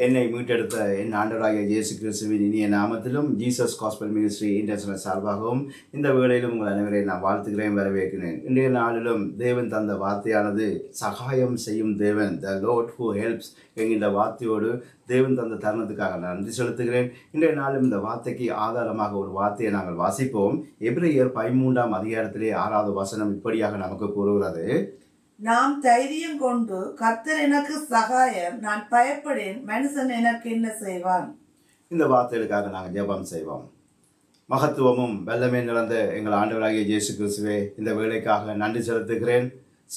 என்னை மீட்டெடுத்த என் ஆண்டவராகிய இயேசு கிறிஸ்துவின் இனிய நாமத்திலும் ஜீசஸ் காஸ்பல் மினிஸ்ட்ரி இன்டர்நேஷனல் சார்பாகவும் இந்த வேளையிலும் உங்கள் அனைவரையும் நான் வாழ்த்துகிறேன், வரவேற்கிறேன். இன்றைய நாளிலும் தேவன் தந்த வார்த்தையானது சகாயம் செய்யும் தேவன், த லார்ட் ஹூ ஹெல்ப்ஸ் என்கின்ற வார்த்தையோடு தேவன் தந்த தருணத்துக்காக நன்றி செலுத்துகிறேன். இன்றைய நாளும் இந்த வார்த்தைக்கு ஆதாரமாக ஒரு வார்த்தையை நாங்கள் வாசிப்போம். எபிரேயர் 13ஆம் அதிகாரத்திலே 6வது வசனம் இப்படியாக நமக்கு கூறுகிறது: நாம் தைரியம் கொண்டு கர்த்தர் எனக்கு சகாயம், நான் பயப்படேன், மனுஷன் எனக்கு என்ன செய்வான். இந்த வார்த்தைகளுக்காக நாங்கள் ஜெபம் செய்வோம். மகத்துவமும் வல்லமை நிறைந்த எங்கள் ஆண்டவராகிய இயேசு கிறிஸ்துவே, இந்த வேலைக்காக நன்றி செலுத்துகிறேன்.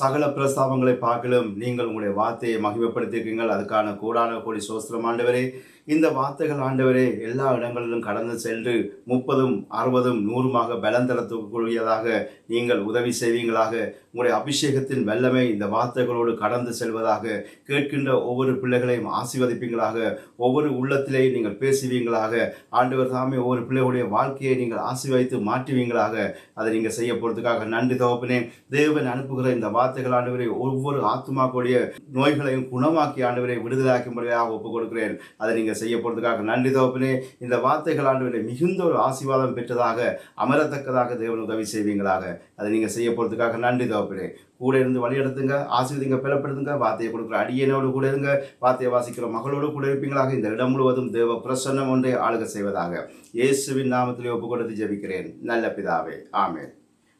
சகல பிரஸ்தாபங்களை பார்க்கலும் நீங்கள் உங்களுடைய வார்த்தையை மகிமைப்படுத்தியிருக்கீங்கள். அதுக்கான கூடான கோடி சோஸ்திரம் ஆண்டவரே. இந்த வார்த்தைகள் ஆண்டவரே எல்லா இடங்களிலும் கடந்து சென்று 30, 60, 100 பலம் தரக்கூடியதாக நீங்கள் உதவி செய்வீங்களாக. உங்களுடைய அபிஷேகத்தின் வல்லமை இந்த வார்த்தைகளோடு கடந்து செல்வதாக, கேட்கின்ற ஒவ்வொரு பிள்ளைகளையும் ஆசீர்வதிப்பீங்களாக. ஒவ்வொரு உள்ளத்திலேயும் நீங்கள் பேசுவீங்களாக. ஆண்டவர் தாமே ஒவ்வொரு பிள்ளைகளுடைய வாழ்க்கையை நீங்கள் ஆசீர்வதித்து மாற்றுவீங்களாக. அதை நீங்கள் செய்ய போகிறதுக்காக நன்றி தகப்பனே. தேவன் அனுப்புகிற இந்த வார்த்தைகள் ஆண்டவரை ஒவ்வொரு ஆத்மாக்களுடைய நோய்களையும் குணமாக்கி ஆண்டவரை விடுதலாக்கும்படியாக ஒப்புக் கொடுக்கிறேன். அதை நீங்கள் செய்ய போறதுக்காக நன்றி தகப்பனே. இந்த வார்த்தைகள் ஆண்டவரை மிகுந்த ஒரு ஆசீர்வாதம் பெற்றதாக, அமரத்தக்கதாக தேவன் உதவி செய்வீங்களாக. அதை நீங்க செய்ய போறதுக்காக நன்றி தகப்பனே. கூட இருந்து வழியெடுத்துங்க, ஆசீர்வதிங்க, பலப்படுத்துங்க. வார்த்தையை கொடுக்குற அடியனோடு கூட இருங்க, வார்த்தையை வாசிக்கிற மகளோடு கூட இருப்பீங்களாக. இந்த இடம் முழுவதும் தேவ பிரசன்னம் ஒன்றை ஆளுக செய்வதாக இயேசுவின் நாமத்திலே ஒப்புக் கொடுத்து ஜெபிக்கிறேன் நல்ல பிதாவே, ஆமென்.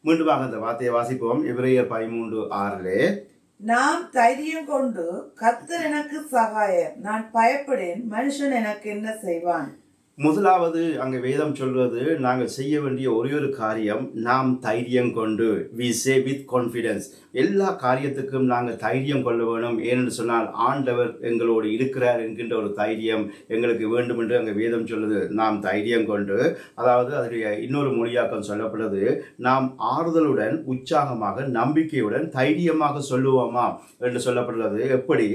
மீண்டுமாக இந்த வார்த்தையை வாசிப்போம். எபிரேயர் 13:6. நாம் தைரியம் கொண்டு கர்த்தர் எனக்கு சகாயம், நான் பயப்படேன், மனுஷன் எனக்கு என்ன செய்வான். முதலாவது அங்கே வேதம் சொல்வது, நாங்கள் செய்ய வேண்டிய ஒரே ஒரு காரியம், நாம் தைரியம் கொண்டு, வி சே வித் கான்ஃபிடன்ஸ். எல்லா காரியத்துக்கும் நாங்கள் தைரியம் கொள்ள வேணும். ஏனென்று சொன்னால் ஆண்டவர் எங்களோடு இருக்கிறார் என்கின்ற ஒரு தைரியம் எங்களுக்கு வேண்டும் என்று அங்கே வேதம் சொல்லுது. நாம் தைரியம் கொண்டு, அதாவது அதனுடைய இன்னொரு மொழியாக்கம் சொல்லப்படுது, நாம் ஆறுதலுடன், உற்சாகமாக, நம்பிக்கையுடன், தைரியமாக சொல்லுவோமா என்று சொல்லப்படுகிறது. எப்படி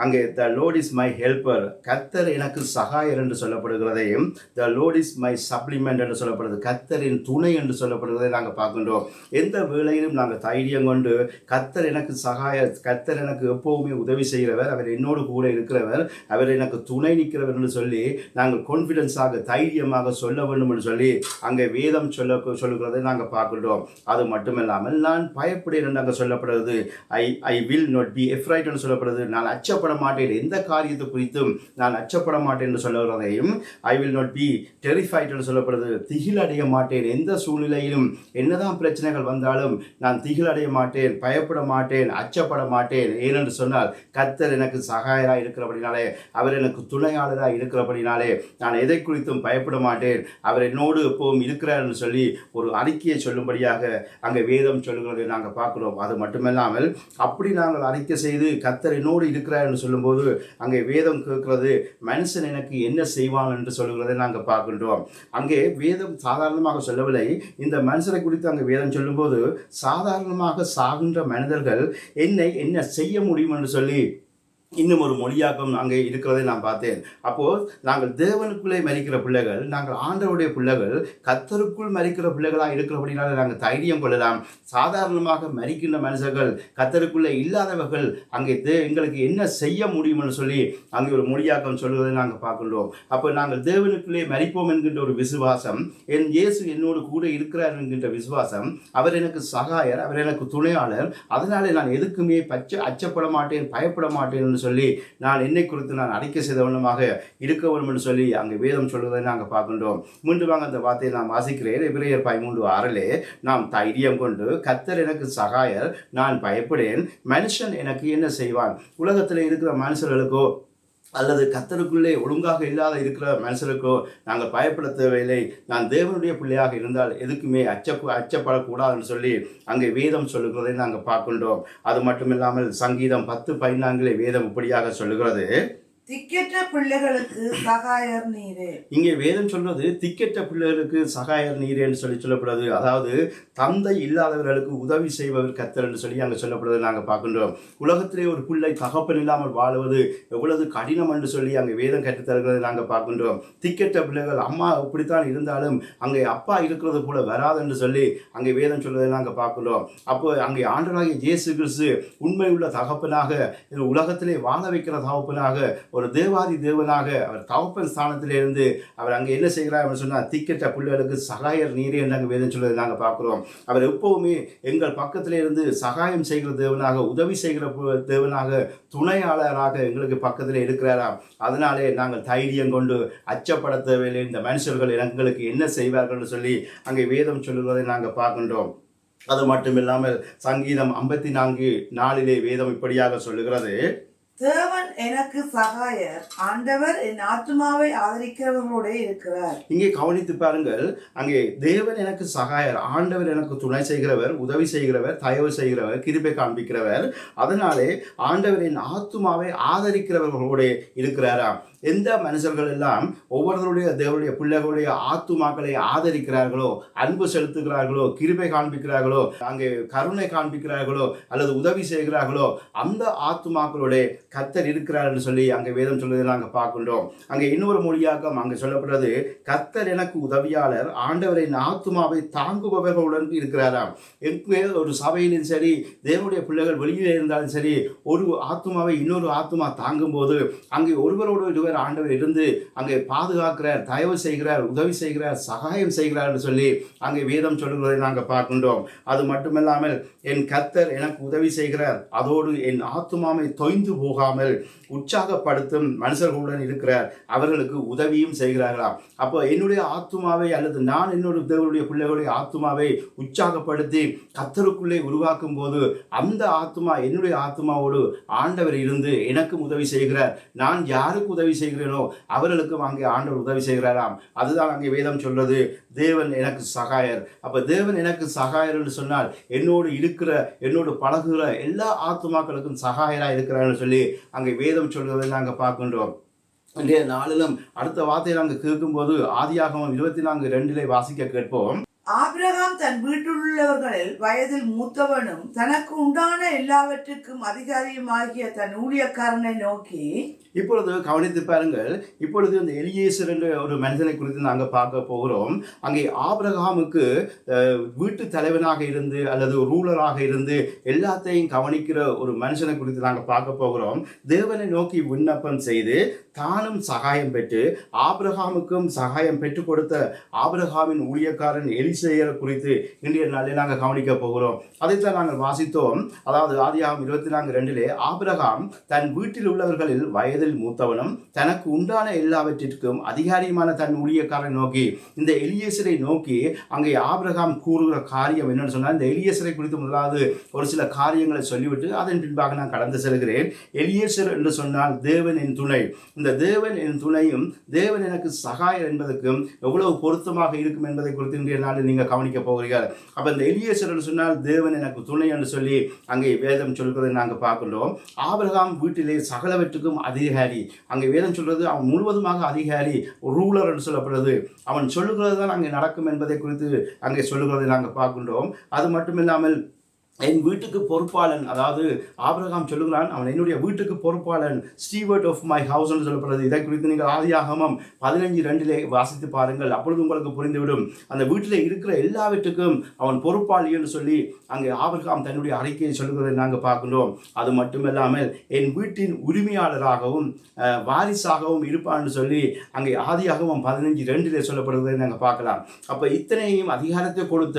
அங்கே த லார்ட் இஸ் மை ஹெல்ப்பர், கர்த்தர் எனக்கு சகாயர் என்று சொல்லப்படுகிறதையும், த லார்ட் இஸ் மை சப்ளிமெண்ட் என்று சொல்லப்படுது, கர்த்தரின் துணை என்று சொல்லப்படுவதை நாங்கள் பார்க்கின்றோம். எந்த வேளையிலும் நாங்கள் தைரியம் கொண்டு, கர்த்தர் எனக்கு சகாய, கர்த்தர் எனக்கு எப்போவுமே உதவி செய்கிறவர், அவர் என்னோடு கூட இருக்கிறவர், அவர் எனக்கு துணை நிற்கிறவர் என்று சொல்லி நாங்கள் கான்ஃபிடென்ஸாக, தைரியமாக சொல்ல வேண்டும் என்று சொல்லி அங்கே வேதம் சொல்லுகிறதை நாங்கள் பார்க்கின்றோம். அது மட்டுமில்லாமல் நான் பயப்படேன் என்று அங்கே சொல்லப்படுகிறது. ஐ வில் நாட் பி எஃப்ரைட் என்று சொல்லப்படுறது. நான் அச்சப்பட மாட்டேன், எந்த காரியத்தை குறித்தும் நான் அச்சப்பட மாட்டேன் என்று சொல்லுகிறதையும், I will not be terrified என்று சொல்லப்படுது. திகில் அடைய மாட்டேன், எந்த சூழ்நிலையிலும் என்னதான் பிரச்சனைகள் வந்தாலும் நான் திகில் அடைய மாட்டேன், பயப்பட மாட்டேன், அச்சப்பட மாட்டேன். ஏனென்று சொன்னால் கர்த்தர் எனக்கு சகாயராக இருக்கிறபடினாலே, அவர் எனக்கு துணையாளராக இருக்கிறபடினாலே நான் எதை குறித்தும் பயப்பட மாட்டேன், அவர் என்னோடு எப்பவும் இருக்கிறார் என்று சொல்லி ஒரு அறிக்கையை சொல்லும்படியாக அங்கே வேதம் சொல்லுகிறதை நாங்கள் பார்க்கிறோம். அது மட்டுமல்லாமல் அப்படி நாங்கள் அறிக்கை செய்து கர்த்தர் என்னோடு இருக்கிறார் என்று சொல்லும்போது அங்கே வேதம் கேட்கிறது, மனுஷன் எனக்கு என்ன செய்வான் என்று சொல்லுகிறதை நாங்கள் பார்க்கின்றோம். அங்கே வேதம் சாதாரணமாக சொல்லவில்லை. இந்த மனுஷரை குறித்து அங்கே வேதம் சொல்லும்போது சாதாரணமாக சாகின்ற மனிதர்கள் என்ன செய்ய முடியும் என்று சொல்லி இன்னும் ஒரு மொழியாக்கம் அங்கே இருக்கிறதை நான் பார்த்தேன். அப்போது நாங்கள் தேவனுக்குள்ளே மரிக்கிற பிள்ளைகள், நாங்கள் ஆண்டவருடைய பிள்ளைகள், கர்த்தருக்குள் மரிக்கிற பிள்ளைகளாக இருக்கிறபடினால நாங்கள் தைரியம் கொள்ளலாம். சாதாரணமாக மரிக்கின்ற மனுஷர்கள், கர்த்தருக்குள்ளே இல்லாதவர்கள் அங்கே எங்களுக்கு என்ன செய்ய முடியும் என்று சொல்லி அங்கே ஒரு மொழியாக்கம் சொல்வதை நாங்கள் பார்க்கின்றோம். அப்போ நாங்கள் தேவனுக்குள்ளே மரிப்போம் என்கின்ற ஒரு விசுவாசம், என் இயேசு என்னோடு கூட இருக்கிறார் என்கின்ற விசுவாசம், அவர் எனக்கு சகாயர், அவர் எனக்கு துணையாளர், அதனாலே நான் எதுக்குமே அச்சப்பட மாட்டேன், பயப்பட மாட்டேன் என்று சொல்லி நான் என்னை குறித்து நான் அறிக்கை செய்தவனமாக இருக்க வேண்டும் என்று சொல்லி அங்கே வேதம் சொல்வதை நாங்கள் பார்க்கின்றோம். மீண்டும் அந்த வார்த்தையை நான் வாசிக்கிறேன். எபிரேயர் 13:6. நாம் தைரியம் கொண்டு, கர்த்தர் எனக்கு சகாயர், நான் பயப்படேன், மனுஷன் எனக்கு என்ன செய்வான். உலகத்தில் இருக்கிற மனுஷர்களுக்கோ அல்லது கர்த்தருக்குள்ளே ஒழுங்காக இல்லாத இருக்கிற மனுஷருக்கோ நாங்கள் பயப்பட தேவையில்லை. நான் தேவனுடைய பிள்ளையாக இருந்தால் எதுக்குமே அச்சப்படக்கூடாதுன்னு சொல்லி அங்கே வேதம் சொல்லுகிறதை நாங்கள் பார்க்கின்றோம். அது மட்டுமில்லாமல் சங்கீதம் 10:14 வேதம் இப்படியாக சொல்லுகிறது, திக்கற்ற பிள்ளைகளுக்கு சகாயர் நீரே. இங்கே வேதம் சொல்றது திக்கற்ற பிள்ளைகளுக்கு சகாயர் நீரே என்று சொல்லப்படுறது. அதாவது தந்தை இல்லாதவர்களுக்கு உதவி செய்பவர் கர்த்தர் என்று சொல்லி அங்கே சொல்லப்படுவதை நாங்கள் பார்க்கின்றோம். உலகத்திலே ஒரு பிள்ளை தகப்பன் இல்லாமல் வாழுவது எவ்வளவு கடினம் என்று சொல்லி அங்கே வேதம் கற்றுத்தருகிறதை நாங்கள் பார்க்கின்றோம். திக்கற்ற பிள்ளைகள் அம்மா இப்படித்தான் இருந்தாலும் அங்கே அப்பா இருக்கிறது போல வராது என்று சொல்லி அங்கே வேதம் சொல்வதை நாங்கள் பார்க்கின்றோம். அப்போ அங்கே ஆண்டவராகிய இயேசு கிறிஸ்து உண்மை உள்ள தகப்பனாக, உலகத்திலே வாழ வைக்கிற தகப்பனாக, ஒரு தேவாதி தேவனாக அவர் தகப்பன் ஸ்தானத்திலிருந்து அவர் அங்கே என்ன செய்கிறார் என்று சொன்னால் திக்கெட்ட பிள்ளைகளுக்கு சகாயர் நீரே என்று அங்கே வேதம் சொல்வதை நாங்கள் பார்க்கிறோம். அவர் எப்பவுமே எங்கள் பக்கத்திலே இருந்து சகாயம் செய்கிற தேவனாக, உதவி செய்கிற தேவனாக, துணையாளராக எங்களுக்கு பக்கத்தில் இருக்கிறாராம். அதனாலே நாங்கள் தைரியம் கொண்டு அச்சப்பட தேவையில்லை, இந்த மனுஷர்கள் எங்களுக்கு என்ன செய்வார்கள் சொல்லி அங்கே வேதம் சொல்லுவதை நாங்கள் பார்க்கின்றோம். அது மட்டும் இல்லாமல் சங்கீதம் 54:4 வேதம் இப்படியாக சொல்லுகிறது, தேவன் எனக்கு சகாயர், ஆண்டவர் என் ஆத்துமாவை ஆதரிக்கிறவர்களோட இருக்கிறார். இங்கே கவனித்து பாருங்கள், அங்கே தேவன் எனக்கு சகாயர், ஆண்டவர் எனக்கு துணை செய்கிறவர், உதவி செய்கிறவர், தயவு செய்கிறவர், கிருபை காண்பிக்கிறவர். அதனாலே ஆண்டவர் என் ஆத்துமாவை ஆதரிக்கிறவர்களோட இருக்கிறாராம். எந்த மனுஷர்கள் எல்லாம் ஒவ்வொருவருடைய தேவனுடைய பிள்ளைகளுடைய ஆத்துமாக்களை ஆதரிக்கிறார்களோ, அன்பு செலுத்துகிறார்களோ, கிருபை காண்பிக்கிறார்களோ, அங்கே கருணை காண்பிக்கிறார்களோ அல்லது உதவி செய்கிறார்களோ, அந்த ஆத்துமாக்களுடைய கர்த்தர் இருக்கிறார் என்று சொல்லி அங்கே வேதம் சொல்வதை நாங்கள் பார்க்கின்றோம். அங்கே இன்னொரு மொழியாக்கம் அங்கே சொல்லப்படுறது, கர்த்தர் எனக்கு உதவியாளர், ஆண்டவரின் ஆத்துமாவை தாங்குபவர்களுடன் இருக்கிறாராம். எங்கே ஒரு சபையிலும் சரி, தேவனுடைய பிள்ளைகள் வெளியிலே இருந்தாலும் சரி, ஒரு ஆத்துமாவை இன்னொரு ஆத்துமா தாங்கும் போது அங்கே ஒருவரோடு ஆண்டவர் இருந்து அங்கே பாதுகாக்கிறார், தயவு செய்கிறார், உதவி செய்கிறார், சகாயம் செய்கிறார் என்று சொல்லி அங்கே வேதம் சொல்லுவதை நாங்கள் பார்க்கின்றோம். அது மட்டுமல்லாமல் என் கர்த்தர் எனக்கு உதவி செய்கிறார், அதோடு என் ஆத்துமாவை தொய்ந்து போகாமல் உற்சாகப்படுத்தும் மனுஷர்களுடன் இருக்கிறார், அவர்களுக்கு உதவியும் செய்கிறார்களாம். அப்போ என்னுடைய ஆத்துமாவை அல்லது நான் என்னுடைய தேவனுடைய பிள்ளைகளுடைய ஆத்துமாவை உற்சாகப்படுத்தி கர்த்தருக்குள்ளே உருவாக்கும் போது அந்த ஆத்துமா என்னுடைய ஆத்துமாவோடு ஆண்டவர் இருந்து எனக்கும் உதவி செய்கிறார். நான் யாருக்கு உதவி செய்கிறேனோ அவர்களுக்கும் அங்கே ஆண்டவர் உதவி செய்கிறாராம். அதுதான் அங்கே வேதம் சொல்றது, தேவன் எனக்கு சகாயர். அப்ப தேவன் எனக்கு சகாயர் என்று சொன்னால் என்னோடு இருக்கிற, என்னோடு பழகுகிற எல்லா ஆத்துமாக்களுக்கும் சகாயராக இருக்கிறார்னு சொல்லி அங்கே வேதம் சொல்வதை நாங்கள் பார்க்கின்றோம். இன்றைய நாளிலும் அடுத்த வார்த்தையை நாங்கள் கேட்கும்போது ஆதியாகமம் 24:2 வாசிக்க கேட்போம். ஆபிரகாம் தன் வீட்டிலுள்ளவர்களில் வயதில் மூத்தவனும் தனக்கு உண்டான எல்லாவற்றுக்கும் அதிகாரியுமாகிய தன் ஊழியக்காரனை நோக்கி, இப்பொழுது கவனித்து பாருங்கள், இப்பொழுது இந்த எலியேசர் என்ற ஒரு மனிதனை குறித்து நாங்கள் பார்க்க போகிறோம். அங்கே ஆபிரகாமுக்கு வீட்டு தலைவனாக இருந்து அல்லது ரூலராக இருந்து எல்லாத்தையும் கவனிக்கிற ஒரு மனுஷனை குறித்து நாங்கள் பார்க்க போகிறோம். தேவனை நோக்கி விண்ணப்பம் செய்து தானும் சகாயம் பெற்று ஆபிரகாமுக்கும் சகாயம் பெற்றுக் கொடுத்த ஆபிரகாமின் ஊழியக்காரன் எலிசேயர் குறித்து இன்றைய நாளில் நாங்கள் கவனிக்க போகிறோம். அதைத்தான் நாங்கள் வாசித்தோம். அதாவது ஆதியாகமம் 24:2 ஆபிரகாம் தன் வீட்டில் உள்ளவர்களில் வயதில் மூத்தவனும் தனக்கு உண்டான எல்லாவற்றிற்கும் அதிகாரியுமான தன் ஊழியக்காரனை நோக்கி, இந்த எலியேசரை நோக்கி அங்கே ஆபிரகாம் கூறுகிற காரியம் என்னன்னு சொன்னால், இந்த எலியேசரை குறித்து முதலாவது ஒரு சில காரியங்களை சொல்லிவிட்டு அதன் பின்பாக நான் கடந்து செல்கிறேன். எலியேசர் என்று சொன்னால் தேவன் என் துணை. இந்த தேவன் என் துணையும் தேவன் எனக்கு சகாயர் என்பதற்கும் எவ்வளவு பொருத்தமாக இருக்கும் என்பதை குறித்து இன்றைய நாளில் நீங்கள் கவனிக்க போகிறீர்கள். அப்ப இந்த எலியேசர் என்று சொன்னால் தேவன் எனக்கு துணை என்று சொல்லி அங்கே வேதம் சொல்கிறதை நாங்கள் பார்க்கின்றோம். ஆபிரகாம் வீட்டிலே சகலவற்றுக்கும் அதிகாரி. அங்கே வேதம் சொல்றது அவன் முழுவதுமாக அதிகாரி, ரூலர் என்று சொல்லப்படுறது. அவன் சொல்லுகிறது தான் அங்கே நடக்கும் என்பதை குறித்து அங்கே சொல்லுகிறதை நாங்கள் பார்க்கின்றோம். அது மட்டுமில்லாமல் என் வீட்டுக்கு பொறுப்பாளன், அதாவது ஆபிரகாம் சொல்லுகிறான், அவன் என்னுடைய வீட்டுக்கு பொறுப்பாளன், ஸ்டீவர்ட் ஆஃப் மை ஹவுஸ் என்று சொல்லப்படுறது. இதை குறித்து நீங்கள் ஆதியாகமம் 15:2 வாசித்து பாருங்கள், அப்பொழுது உங்களுக்கு புரிந்துவிடும். அந்த வீட்டில் இருக்கிற எல்லாவற்றுக்கும் அவன் பொறுப்பாளி என்று சொல்லி அங்கே ஆபிரகாம் தன்னுடைய அறிக்கையை சொல்லுகிறதை நாங்கள் பார்க்கின்றோம். அது மட்டுமல்லாமல் என் வீட்டின் உரிமையாளராகவும் வாரிசாகவும் இருப்பான்னு சொல்லி அங்கே ஆதியாகமம் 15:2 சொல்லப்படுவதை நாங்கள் பார்க்கலாம். அப்போ இத்தனையும் அதிகாரத்தை கொடுத்த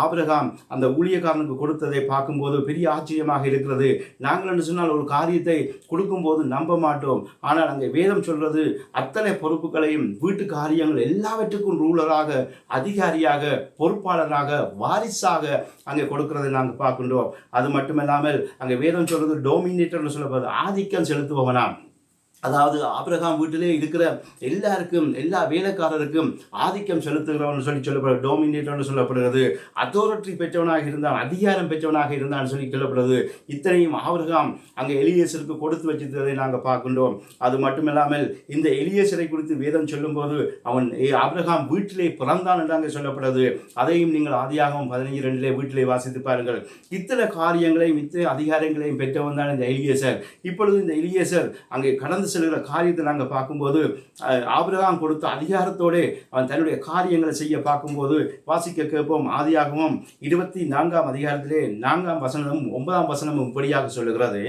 ஆபிரகாம் அந்த ஊழியக்காரனுக்கு கொடுத்ததை பார்க்கும்போது பெரிய ஆச்சரியமாக இருக்கிறது. நாங்கள் என்று சொன்னால் ஒரு காரியத்தை கொடுக்கும்போது நம்ப மாட்டோம். ஆனால் அங்கே வேதம் சொல்றது அத்தனை பொறுப்புகளையும் வீட்டு காரியங்கள் எல்லாவற்றுக்கும் ரூலராக, அதிகாரியாக, பொறுப்பாளராக, வாரிசாக அங்கே கொடுக்கிறதை நாங்கள் பார்க்கின்றோம். அது மட்டுமல்லாமல் அங்கே வேதம் சொல்றது டோமினேட்டர் சொல்லப்படுது, ஆதிக்கம் செலுத்துபவனாம். அதாவது ஆபிரகாம் வீட்டிலே இருக்கிற எல்லாருக்கும், எல்லா வேலைக்காரருக்கும் ஆதிக்கம் செலுத்துகிறவன் சொல்லி சொல்லப்படுறது, டோமினேட்டர்னு சொல்லப்படுகிறது. அத்தாரிட்டி பெற்றவனாக இருந்தான், அதிகாரம் பெற்றவனாக இருந்தான்னு சொல்லி சொல்லப்படுறது. இத்தனையும் ஆபிரகாம் அங்கே எலியேசருக்கு கொடுத்து வச்சிருந்ததை நாங்கள் பார்க்கின்றோம். அது மட்டுமில்லாமல் இந்த எலியேசரை குறித்து வேதம் சொல்லும்போது அவன் ஆபிரகாம் வீட்டிலே பிறந்தான் என்று அங்கே சொல்லப்படுறது. அதையும் நீங்கள் ஆதியாகமம் 15:2 வீட்டிலே வாசித்து பாருங்கள். இத்தனை காரியங்களையும் இத்தனை அதிகாரங்களையும் பெற்றவன் தான் இந்த எலியேசர். இப்பொழுது இந்த எலியேசர் அங்கே கடந்து செல்கிற காரியத்தை நாங்கள் பார்க்கும்போது ஆபிரகாம் கொடுத்த அதிகாரத்தோடு அவன் தன்னுடைய காரியங்களை செய்ய பார்க்கும்போது வாசிக்க கேட்போம். ஆதியாகமம் 24 அதிகாரத்திலே 4 வசனமும் 9 வசனமும் இப்படியாக சொல்லுகிறது,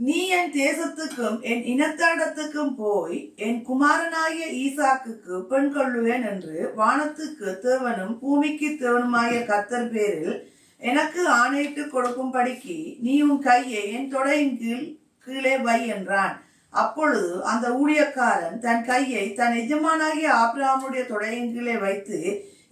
நீ என் தேசத்துக்கும் என் இனத்தாடத்துக்கும் போய் என் குமாரனாகிய ஈசாக்குக்கு பெண் கொள்ளுவேன் என்று வானத்துக்கு தேவனும் பூமிக்கு தேவனுமாகிய கர்த்தர் பேரில் எனக்கு ஆணையிட்டு கொடுக்கும்படிக்கு நீ உன் கையை என் தொடையின் கீழே வை என்றான். அப்பொழுது அந்த ஊழியக்காரன் தன் கையை தன் எஜமானாகிய ஆபிரகாமுடைய தொடையின் கீழே வைத்து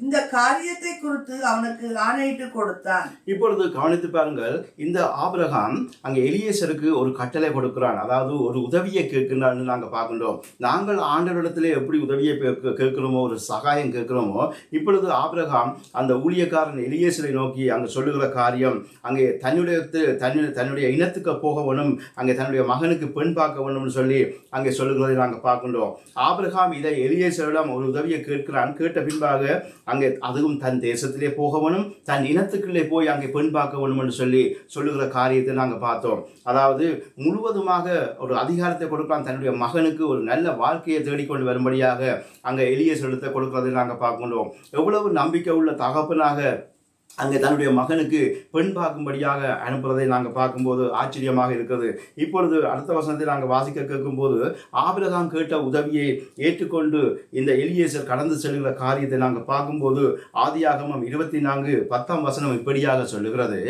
இந்த காரியத்தை குறித்து அவனுக்கு ஆணையிட்டு கொடுத்தான். இப்பொழுது கவனித்து பாருங்கள், இந்த ஆபிரகாம் அங்கே எலியேசருக்கு ஒரு கட்டளை கொடுக்கிறான், அதாவது ஒரு உதவியை கேட்கிறான்னு நாங்கள் பார்க்கின்றோம். நாங்கள் ஆண்டவரிடத்திலே எப்படி உதவியை கேட்கிறோமோ, ஒரு சகாயம் கேட்கிறோமோ, இப்பொழுது ஆபிரகாம் அந்த ஊழியக்காரன் எலியேசரை நோக்கி அங்கே சொல்லுகிற காரியம், அங்கே தன்னுடைய இனத்துக்கு போக வேணும், அங்கே தன்னுடைய மகனுக்கு பெண் பார்க்க வேணும்னு சொல்லி அங்கே சொல்லுகிறதை நாங்கள் பார்க்கின்றோம். ஆபிரகாம் இதை எலியேசரிடம் ஒரு உதவியை கேட்கிறான். கேட்ட பின்பாக அங்கே அதுவும் தன் தேசத்திலே போக வேணும், தன் இனத்துக்குள்ளே போய் அங்கே பெண் பார்க்க வேணும் என்று சொல்லி சொல்லுகிற காரியத்தை நாங்கள் பார்த்தோம். அதாவது முழுவதுமாக ஒரு அதிகாரத்தை கொடுக்கலாம், தன்னுடைய மகனுக்கு ஒரு நல்ல வாழ்க்கையை தேடிக்கொண்டு வரும்படியாக அங்கே எலியேசரிடத்தை கொடுக்கிறதை நாங்கள் பார்க்கின்றோம். எவ்வளவு நம்பிக்கை உள்ள தகப்பனாக அங்கே தன்னுடைய மகனுக்கு பெண் பார்க்கும்படியாக அனுப்புறதை நாங்கள் பார்க்கும்போது ஆச்சரியமாக இருக்கிறது. இப்பொழுது அடுத்த வசனத்தை நாங்கள் வாசிக்க கேட்கும்போது ஆபிரகாம் கேட்ட உதவியை ஏற்றுக்கொண்டு இந்த எலியேசர் கடந்து செல்கிற காரியத்தை நாங்கள் பார்க்கும்போது ஆதியாகமம் 24:10 இப்படியாக சொல்லுகிறது.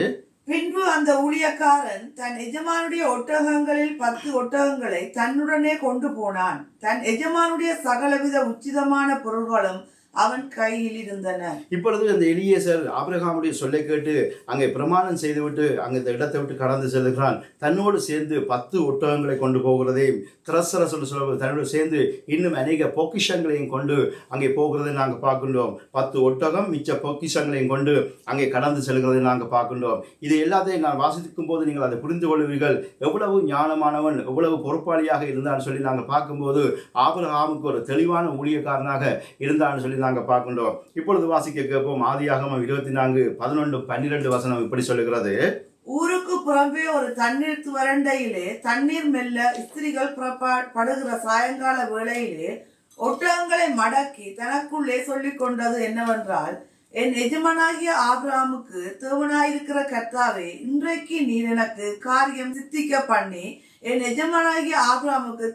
பின்பு அந்த ஊழியக்காரன் தன் எஜமானுடைய ஒட்டகங்களில் 10 ஒட்டகங்களை தன்னுடனே கொண்டு போனான். தன் எஜமானுடைய சகலவித உச்சிதமான பொருள்களும் அவன் கையில் இருந்தன. இப்பொழுது அந்த எலியேசர் ஆபிரகாமுடைய சொல்லை கேட்டு அங்கே பிரமாணம் செய்துவிட்டு அங்கே இந்த இடத்தை விட்டு கடந்து செல்கிறான். தன்னோடு சேர்ந்து 10 ஒட்டகங்களை கொண்டு போகிறதையும் தன்னோடு சேர்ந்து இன்னும் அநேக பொக்கிஷங்களையும் கொண்டு அங்கே போகிறதை நாங்கள் பார்க்கின்றோம். 10 ஒட்டகம் மிச்ச பொக்கிஷங்களையும் கொண்டு அங்கே கடந்து செல்கிறதை நாங்கள் பார்க்கின்றோம். இது எல்லாத்தையும் நான் வாசிக்கும் போது நீங்கள் அதை புரிந்து கொள்வீர்கள். எவ்வளவு ஞானமானவன், எவ்வளவு பொறுப்பாளியாக இருந்தான்னு சொல்லி நாங்கள் பார்க்கும்போது ஆபிரகாமுக்கு ஒரு தெளிவான ஊழியக்காரனாக இருந்தான்னு சொல்லி நாங்கள் பார்க்கின்றோம். இப்பொழுது வாசிக்க கேட்போம். ஆதியாகமம் 24:11-12 இப்படி சொல்லுகிறது. ஊருக்கு புறம்பே ஒரு தண்ணீர் வறண்டையிலே தண்ணீர் மெல்ல ஸ்திரீகள் படுகிற சாயங்கால வேளையிலே ஒட்டகங்களை மடக்கி தனக்குள்ளே சொல்லிக் கொண்டது என்னவென்றால், என் எஜமானாகிய ஆபிரகாமுக்கு தேவனாயிருக்கிற கர்த்தாவே, இன்றைக்கு நீர் எனக்கு காரியம் சித்திக்க பண்ணி என் எஜமானாகிய ஆபிரகாமுக்கு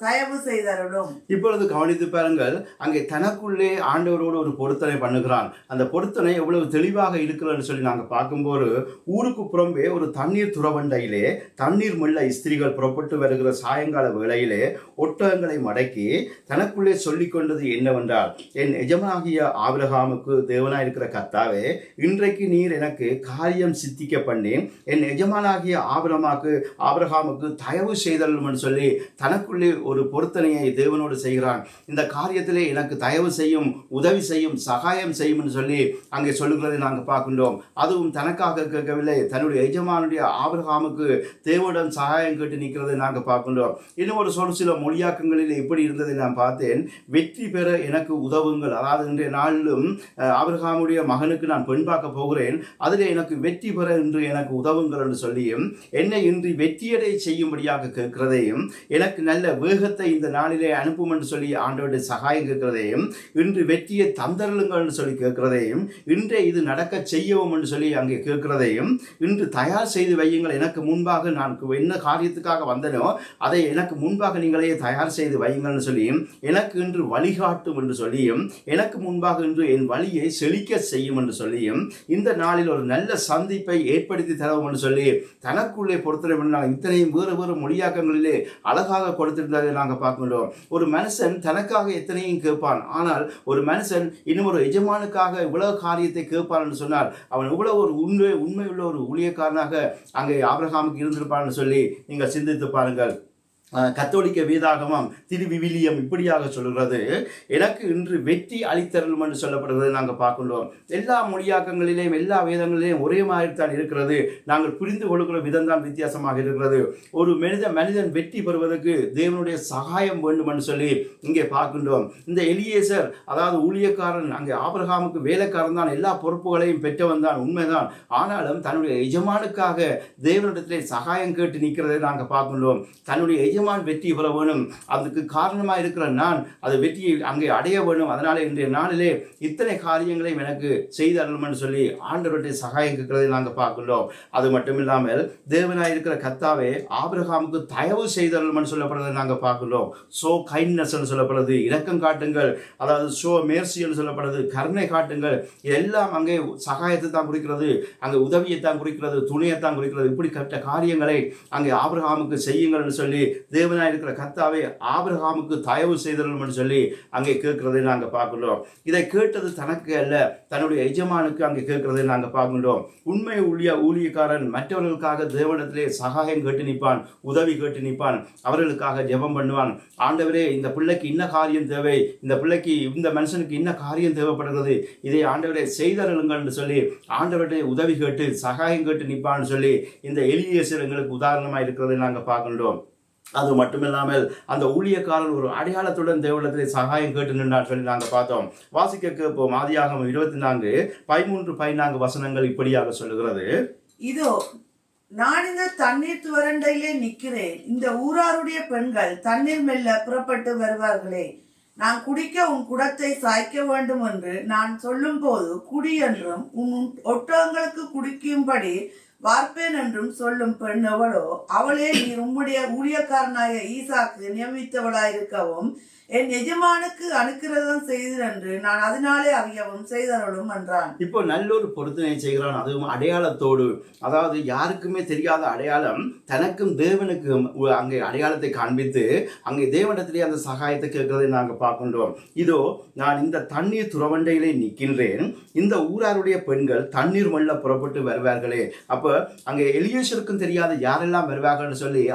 தயவு செய்தருளும். இப்பொழுது கவனித்து பாருங்கள், அங்கே தனக்குள்ளே ஆண்டவரோடு ஒரு பொருத்தனை பண்ணுகிறான். அந்த பொருத்தனை எவ்வளவு தெளிவாக இருக்கிறன்னு சொல்லி நாங்கள் பார்க்கும்போது ஊருக்கு புறம்பே ஒரு தண்ணீர் துறவண்டையிலே தண்ணீர் மெல்ல ஸ்திரீகள் புறப்பட்டு வருகிற சாயங்கால வேளையிலே ஒட்டகங்களை மடக்கி தனக்குள்ளே சொல்லிக் கொண்டது என்னவென்றால், என் எஜமானாகிய ஆபிரகாமுக்கு தேவனாயிருக்கிற கர்த்தாவே, இன்றைக்கு நீர் எனக்கு காரியம் சித்திக்க பண்ணி என் எஜமானாகிய ஆபிரகாமுக்கு தயவு செய்தலும் என்று சொல்லி தனக்குள்ளே ஒரு பொருத்தனையை தேவனோடு செய்கிறான். இந்த காரியத்திலே எனக்கு தயவு செய்யும், உதவி செய்யும், சகாயம் செய்யும் என்று சொல்லி அங்கே சொல்லுகிறதை நாங்கள் பார்க்கின்றோம். அதுவும் தனக்காக கேட்கவில்லை, தன்னுடைய எஜமானுடைய ஆபிரகாமுக்கு தேவனுடன் சகாயம் கேட்டு நிற்கிறதை நாங்கள் பார்க்கின்றோம். இன்னும் ஒரு சில மொழியாக்கங்களில் எப்படி இருந்ததை நான் பார்த்தேன். வெற்றி பெற எனக்கு உதவுங்கள், அதாவது இன்றைய நாளிலும் ஆபிரகாமுடைய மகனுக்கு நான் பெண் பார்க்க போகிறேன், அதில் எனக்கு வெற்றி பெற இன்று எனக்கு உதவுங்கள் என்று சொல்லியும் என்னை இன்று வெற்றியடை செய்யும்படியாக கேட்கிறதையும், எனக்கு நல்ல வேகத்தை இந்த நாளிலே அனுப்பும் என்று சொல்லி ஆண்டவருடைய சகாயம் கேட்கிறதையும், இன்று வெற்றியை தந்தருளுங்கள் என்று சொல்லி கேட்கிறதையும், இன்றே இது நடக்க செய்யவும் என்று சொல்லி அங்கே கேட்கிறதையும், இன்று தயார் செய்து வையுங்கள், எனக்கு முன்பாக நான் என்ன காரியத்துக்காக வந்தனோ அதை எனக்கு முன்பாக நீங்களே தயார் செய்து வையுங்கள் சொல்லியும், எனக்கு இன்று வழிகாட்டும் என்று சொல்லியும், எனக்கு முன்பாக இன்று என் வழியை செழிக்க செய்யும் என்று சொல்லியும், இந்த நாளில் ஒரு நல்ல சந்திப்பை ஏற்படுத்தி தரவும் என்று சொல்லி தனக்குள்ளே பொறுத்தனை பண்ணால் இத்தனையும் வேறு வேறு மொழியாக்கங்களிலே அழகாக கொடுத்திருந்ததை நாங்கள் பார்க்கின்றோம். ஒரு மனுஷன் தனக்காக எத்தனையும் கேட்பான், ஆனால் ஒரு மனுஷன் இன்னும் ஒரு எஜமானுக்காக இவ்வளவு காரியத்தை கேட்பான் என்று சொன்னால் அவன் இவ்வளவு ஒரு உண்மையுள்ள ஒரு ஊழியக்காரனாக அங்கே ஆபிரகாமுக்கு இருந்திருப்பான்னு சொல்லி நீங்கள் சிந்தித்து பாருங்கள். கத்தோலிக்க வேதாகமம் திருவிவிலியம் இப்படியாக சொல்கிறது, எனக்கு இன்று வெற்றி அளித்தருளும் என்று சொல்லப்படுகிறது நாங்கள் பார்க்கின்றோம். எல்லா மொழியாக்கங்களிலேயும் எல்லா வேதங்களிலேயும் ஒரே மாதிரி தான் இருக்கிறது. நாங்கள் புரிந்து கொள்கிற விதம் தான் வித்தியாசமாக இருக்கிறது. ஒரு மனிதன் வெற்றி பெறுவதற்கு தேவனுடைய சகாயம் வேண்டும் என்று சொல்லி இங்கே பார்க்கின்றோம். இந்த எலியேசர், அதாவது ஊழியக்காரன், அங்கே ஆபிரகாமுக்கு வேலைக்காரன் தான், எல்லா பொறுப்புகளையும் பெற்றவன் தான், உண்மைதான். ஆனாலும் தன்னுடைய எஜமானுக்காக தேவனிடத்திலே சகாயம் கேட்டு நிற்கிறதை நாங்கள் பார்க்கின்றோம். தன்னுடைய எஜமான் வெற்றி பெற வேணும், அதுக்கு காரணமாக இருக்கிற நான் அது வெற்றியை அங்கே அடைய வேணும், அதனால இன்றைய நாளிலே இத்தனை காரியங்களையும் எனக்கு செய்தருளும்னு சொல்லி ஆண்டவருடைய சகாயம் கேட்கிறதை நாங்கள் பார்க்கின்றோம். அது மட்டும் இல்லாமல் தேவனாய் இருக்கிற கர்த்தாவே ஆபிரகாமுக்கு தயவு செய்தருளும்னு சொல்லப்படுறதை நாங்கள் பார்க்கின்றோம். ஷோ கைண்ட்னஸ் சொல்லப்படுறது, இரக்கம் காட்டுங்கள், அதாவது ஷோ மேர்சி என்று சொல்லப்படுறது, கருணை காட்டுங்கள். எல்லாம் அங்கே சகாயத்தை தான் குறிக்கிறது, அங்கே உதவியைத்தான் குறிக்கிறது, துணையைத்தான் குறிக்கிறது. இப்படிப்பட்ட காரியங்களை அங்கே ஆபிரகாமுக்கு செய்யுங்கள் என்று சொல்லி தேவனாய் இருக்கிற கர்த்தாவே ஆபிரகாமுக்கு தயவு செய்தருளும்னு சொல்லி அங்கே கேட்கிறதை நாங்கள் பார்க்கின்றோம். இதை கேட்டது தனக்கு அல்ல, தன்னுடைய எஜமானுக்கு அங்கே கேட்கிறதை நாங்கள் பார்க்கின்றோம். உண்மை ஊழியக்காரன் மற்றவர்களுக்காக தேவனிடத்திலே சகாயம் கேட்டு நிற்பான், உதவி கேட்டு நிற்பான், அவர்களுக்காக ஜெபம் பண்ணுவான். ஆண்டவரே இந்த பிள்ளைக்கு இன்ன காரியம் தேவை, இந்த பிள்ளைக்கு இந்த மனுஷனுக்கு இன்ன காரியம் தேவைப்படுகிறது, இதை ஆண்டவரே செய்தருளுங்கள் என்று சொல்லி ஆண்டவருடைய உதவி கேட்டு சகாயம் கேட்டு நிற்பான்னு சொல்லி இந்த எலியேசர் எங்களுக்கு உதாரணமாக இருக்கிறதை நாங்கள் பார்க்கின்றோம். அது மட்டுமில்லாமல் அந்த ஊழியக்காரன் ஒரு அடையாளத்துடன் தேவனிடத்திலே சகாயம் கேட்டு நின்றார் சொல்லி நாங்கள் பார்த்தோம். வாசிக்க கேட்போம். ஆதியாகமம் 24:13-14 வசனங்கள் இப்படியாக சொல்லுகிறது. இதோ நான் இந்த தண்ணீர் துவரண்டையிலே நிற்கிறேன், இந்த ஊராருடைய பெண்கள் தண்ணீர் மெல்ல புறப்பட்டு வருவார்களே, நான் குடிக்க உன் குடத்தை சாய்க்க வேண்டும் என்று நான் சொல்லும் போது குடி என்றும் உன் ஒட்டகங்களுக்கு குடிக்கும்படி வார்ப்பேன் என்றும் சொல்லும் பெண் எவளோ அவளே நீர் உம்முடைய ஊழியக்காரனாய ஈசாக்கு நியமித்தவளாயிருக்கவும் என் எஜமானுக்கு அனுக்கிரதம் செய்தது என்று நான் அதனாலே அறியவும் செய்தவளும் என்றான். இப்போ நல்ல ஒரு பொருத்தனை செய்கிறான், அதுவும் அடையாளத்தோடு. அதாவது யாருக்குமே தெரியாத அடையாளம், தனக்கும் தேவனுக்கும் அங்கே அடையாளத்தை காண்பித்து அங்கே தேவனிடத்திலே அந்த சகாயத்தை கேட்கிறதை நாங்கள் பார்க்கின்றோம். இதோ நான் இந்த தண்ணீர் துறவண்டையிலே நிற்கின்றேன், இந்த ஊராருடைய பெண்கள் தண்ணீர் மல்ல புறப்பட்டு வருவார்களே. அப்போ அங்கே எலியேசருக்கும் தெரியாத யாரெல்லாம் வருவார்கள்னு சொல்லி,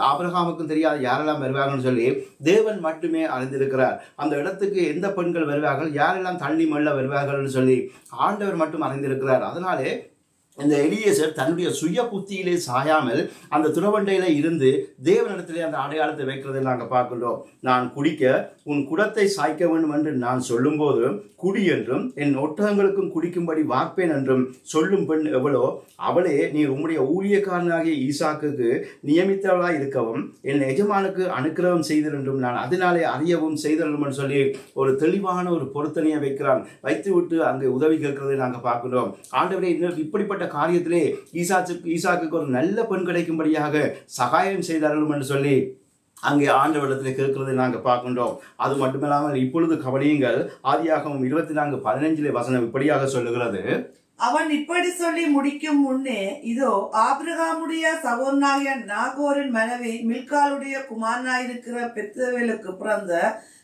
ஆபிரகாமுக்கும் தெரியாத யாரெல்லாம் வருவார்கள்னு சொல்லி தேவன் மட்டும் அறிந்திருக்கிறார். அந்த இடத்துக்கு எந்த பெண்கள் வருவார்கள், யாரெல்லாம் தண்ணி மல்ல வருவார்கள் சொல்லி ஆண்டவர் மட்டும் அறிந்திருக்கிறார். அதனாலே இந்த எலியேசர் தன்னுடைய சுய புத்தியிலே சாயாமல் அந்த துறவண்டையில இருந்து தேவனிடத்திலே அந்த அடையாளத்தை வைக்கிறதை நாங்கள் பார்க்கின்றோம். நான் குடிக்க உன் குடத்தை சாய்க்க வேண்டும் என்று நான் சொல்லும்போது குடி என்றும் என் ஒட்டகங்களுக்கும் குடிக்கும்படி வார்ப்பேன் என்றும் சொல்லும் பெண் எவளோ அவளே நீ உம்முடைய ஊழியக்காரனாகிய ஈசாக்குக்கு நியமித்தவளாய் இருக்கவும் என் எஜமானுக்கு அனுக்கிரகம் செய்தல் என்றும் நான் அதனாலே அறியவும் செய்தலும் என்று சொல்லி ஒரு தெளிவான ஒரு பொருத்தனையை வைக்கிறான். வைத்து விட்டு அங்கே உதவி கேட்கிறதை நாங்கள் பார்க்கிறோம். ஆண்டவரே இப்படிப்பட்ட காரியத்திலே ஈசாக்குக்கு ஒரு நல்ல பெண் கிடைக்கும்படியாக சகாயம் செய்தார்கள் என்று சொல்லி அங்கே ஆண்டவரிடத்தில் கேட்கிறதை நாங்கள் பார்க்கின்றோம். அது மட்டுமில்லாமல் இப்பொழுது கவனியுங்கள். ஆதியாகமம் 24:15 வசனம் இப்படியாக சொல்லுகிறது. அவன் இப்படி சொல்லி முடிக்கும் முன்னே இதோ ஆபிரகாமுடைய சகோதரனாகிய நாகோரின் மனைவி மில்காளுடைய குமாரனாயிருக்கிற பெத்துவேலுக்கு பிறந்த